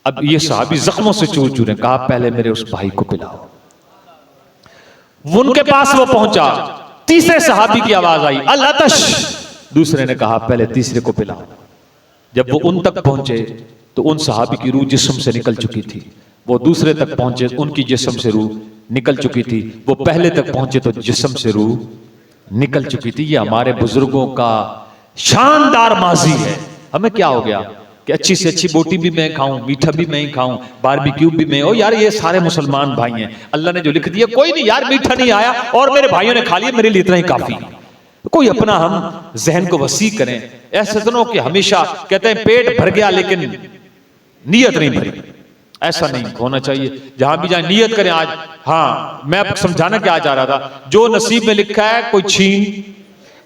अब ये सहाबी जख्मों से चूर चूर है, कहा पहले मेरे उस भाई को पिलाओ। उनके पास वो पहुंचा, तीसरे सहाबी की आवाज आई अल अतश, दूसरे ने कहा पहले तीसरे को पिलाओ। जब वो उन तक पहुंचे तो उन सहाबी की रूह जिस्म से निकल चुकी थी, वो दूसरे तक पहुंचे, उनकी जिस्म से रूह निकल चुकी थी, वो पहले तक पहुंचे तो जिस्म से रूह निकल चुकी थी। ये हमारे बुजुर्गों का शानदार माजी है। हमें क्या हो गया कि अच्छी से अच्छी बोटी भी मैं खाऊं, मीठा भी मैं ही खाऊं, बारबेक्यू भी मैं। ओ यार, ये सारे मुसलमान भाई हैं, अल्लाह ने जो लिख दिया, कोई नहीं यार मीठा नहीं आया और मेरे भाइयों ने खा लिया, मेरे लिए इतना ही काफी। कोई अपना हम जहन को वसी करें। ऐसा तो ना कि हमेशा कहते हैं पेट भर गया लेकिन नीयत नहीं भरी, ऐसा नहीं होना चाहिए। जहां भी जाए नीयत करें। आज हाँ, मैं अब समझाना क्या चाह रहा था, जो नसीब में लिखा है कोई छीन,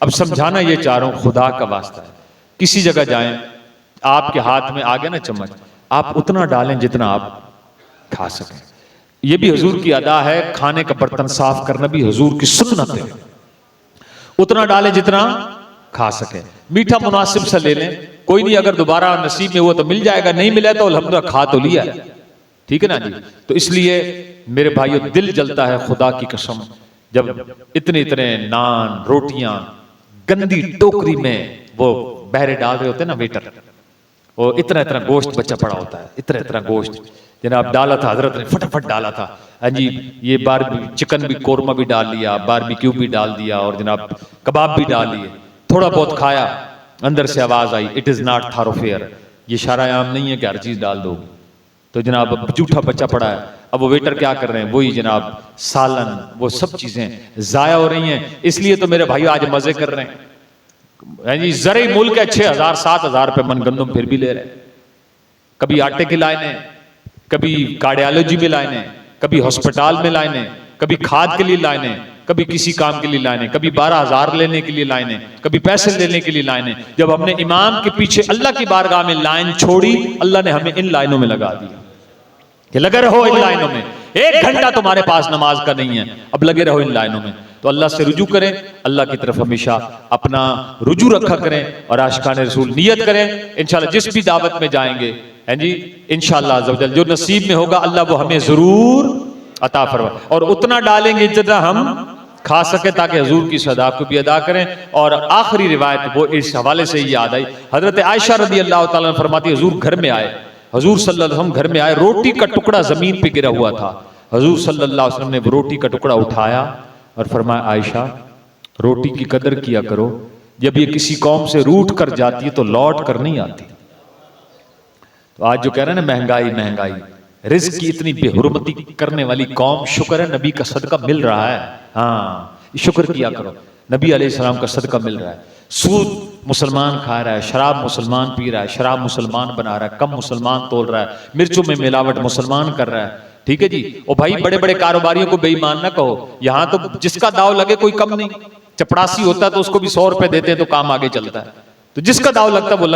अब समझाना ये चाह रहा हूं, खुदा का वास्ता है, किसी जगह जाएं, आपके हाथ में आ गया ना चम्मच, आप उतना डालें जितना आप खा सकें। ये भी हुजूर की अदा है, खाने का बर्तन साफ करना भी हुजूर की सुन्नत है। उतना डालें जितना खा सके। मीठा मुनासिब सा ले लें, कोई नहीं, अगर दोबारा नसीब में हुआ तो मिल जाएगा, नहीं मिला तो अल्हम्दुलिल्लाह खा तो लिया, ठीक है ना जी। तो इसलिए मेरे भाइयों, दिल जलता है खुदा की कसम, जब इतने इतने नान रोटियां गंदी टोकरी में वो बहरे डाल रहे होते हैं ना वेटर, वो इतना इतना गोश्त बचा पड़ा होता है, इतना इतना गोश्त जनाब डाला था हजरत ने, फटाफट डाला था। हाँ जी, ये चिकन भी, कोरमा भी डाल लिया, बारबेक्यू भी डाल दिया, और जनाब कबाब भी डाल लिए, थोड़ा बहुत खाया, अंदर से आवाज आई, इट इज नॉट थारोफेयर, ये शरायाम नहीं है कि हर चीज डाल दोगे। तो जनाब जूठा बच्चा पड़ा है, अब वो वेटर क्या कर रहे हैं, वही जनाब सालन, वो सब चीजें जाया हो रही हैं। इसलिए तो मेरे भाई आज मजे कर रहे हैं जी। जरे मुल्क है 6,000 7,000 रुपए मन गंदम फिर भी ले रहे हैं। कभी आटे की लाइनें, कभी कार्डियोलॉजी में लाइनें, कभी हॉस्पिटल में लाइनें, कभी खाद के लिए लाइनें, कभी किसी काम के लिए लाइनें, कभी 12,000 लेने के लिए लाइनें, कभी पैसे लेने के लिए लाइनें। जब हमने इमाम के पीछे अल्लाह की बारगाह में लाइन छोड़ी, अल्लाह ने हमें इन लाइनों में लगा दिया कि लगे रहो इन लाइनों में, 1 घंटा तुम्हारे पास नमाज का नहीं है, अब लगे रहो इन लाइनों में। तो अल्लाह से रुजू करें, अल्लाह की तरफ हमेशा अपना रुजू रखा करें और आशिकाने रसूल नियत करें। इंशाल्लाह जिस भी दावत में जाएंगे हैं जी, इंशाल्लाह अज़्ज़ जो नसीब में होगा अल्लाह वो हमें जरूर अता फरमाए, और उतना डालेंगे जितना हम खा सके, ताकि हुजूर की सदा को भी अदा करें। और आखिरी रिवायत वो इस हवाले से ही याद आई, हजरत आयशा रदी अल्लाह तआला अन्हा फरमाती है, हुजूर घर में आए, हुजूर सल्लल्लाहु अलैहि वसल्लम घर में आए, रोटी का टुकड़ा जमीन पे गिरा हुआ था। हुजूर सल्लल्लाहु अलैहि वसल्लम ने रोटी का टुकड़ा उठाया और फरमाया, आयशा रोटी की कदर किया करो, जब ये किसी कौम से रूठ कर जाती है तो लौट कर नहीं आती। तो आज जो कह रहे हैं ना महंगाई महंगाई, रिज़्क की इतनी बेहुरमती करने वाली कौम, शुक्र है नबी का सदका मिल रहा है। हाँ, शुक्र किया करो, नबी अलैहिस्सलाम का सदका मिल रहा है। सूद मुसलमान खा रहा है, शराब मुसलमान पी रहा है, शराब मुसलमान बना रहा है, कम मुसलमान तोल रहा है, मिर्चों में मिलावट मुसलमान कर रहा है, ठीक है जी। और भाई बड़े बड़े कारोबारियों को बेईमान ना कहो, यहाँ तो जिसका दाव लगे कोई कम नहीं। चपड़ासी होता है तो उसको भी 100 रुपए देते हैं तो काम आगे चलता है, तो जिसका दाव लगता है वो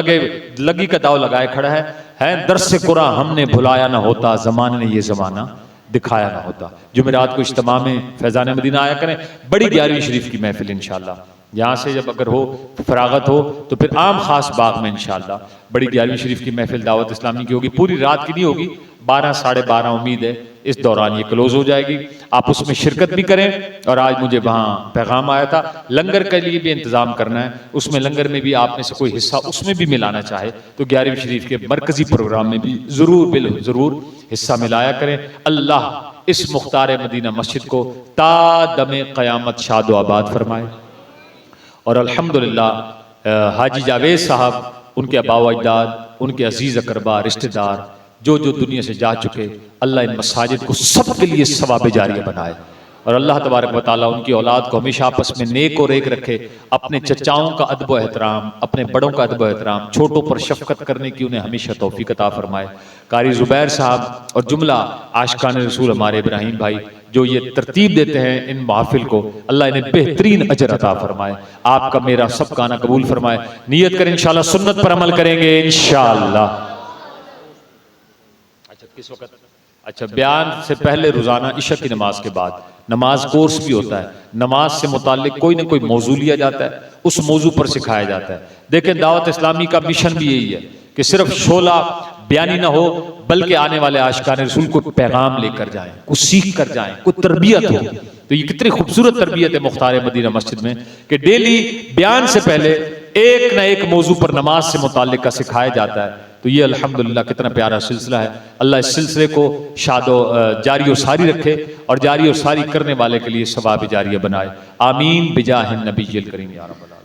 लगी का दाव लगाए खड़ा है। दर्स से कुरान हमने भुलाया ना होता, जमाने ने ये जमाना दिखाया ना होता। जुमेरात को इज्तिमा में फैजान मदीना आया करें, बड़ी 11वीं शरीफ की महफिल इंशाल्लाह, यहाँ से जब अगर हो फरागत हो तो फिर आम खास बाग में इंशाल्लाह बड़ी 11वीं शरीफ की महफिल दावत इस्लामी की होगी। पूरी रात की नहीं होगी, 12 साढ़े 12 उम्मीद है इस दौरान ये क्लोज हो जाएगी, आप उसमें शिरकत भी करें। और आज मुझे वहाँ पैगाम आया था, लंगर के लिए भी इंतजाम करना है, उसमें लंगर में भी आप में से कोई हिस्सा उसमें भी मिलाना चाहे तो 11वीं शरीफ के मरकजी प्रोग्राम में भी जरूर हिस्सा मिलाया करें। अल्लाह इस मुख्तार मदीना मस्जिद को ता दमे क़यामत शादो आबाद फरमाए। और अल्हम्दुलिल्लाह हाजी जावेद साहब, उनके आबा व अजदाद, उनके अजीज अकरबा रिश्तेदार जो दुनिया से जा चुके, अल्लाह इन मसाजिद को सबके लिए सवाब जारिया बनाए। और अल्लाह तबारक व तआला उनकी औलाद को हमेशा आपस में नेक और एक रखे। अपने चचाओं का अदब व एहतराम, अपने बड़ों का अदब व एहतराम, छोटों पर शफकत करने की उन्हें हमेशा तौफीक अता फरमाए। कारी जुबैर साहब और जुमला आशिकान रसूल हमारे इब्राहिम भाई जो ये तरतीब देते हैं इन महफिल को, अल्लाह इन्हें बेहतरीन अजर अता फरमाए। आपका मेरा सब गाना कबूल फरमाए। नियत करें इंशाल्लाह सुन्नत पर अमल करेंगे इंशाल्लाह। अच्छा किस वक्त? अच्छा, बयान से पहले रोजाना इशा की नमाज के बाद नमाज कोर्स भी होता है। नमाज से मुताल्लिक कोई ना कोई मौजू लिया जाता है, उस मौजू पर सिखाया जाता है। देखें दावत इस्लामी का मिशन भी यही है कि सिर्फ शोला बयानी ना हो, बल्कि आने वाले आशिकाने रसूल को पैगाम लेकर जाएं, कुछ सीख कर जाएं, कुछ तरबियत हो। तो ये कितनी खूबसूरत तरबियत है मुख्तार मदीना मस्जिद में कि डेली बयान से पहले एक ना एक मौजू पर नमाज से मुताल्लिक का सिखाया जाता है। तो ये अल्हम्दुलिल्लाह कितना प्यारा सिलसिला है। अल्लाह इस सिलसिले को जारी और सारी रखे और जारी और सारी करने वाले के लिए सवाब जारिया बनाए। आमीन बिजाहिन नबील करीम या रब्बल आलमीन।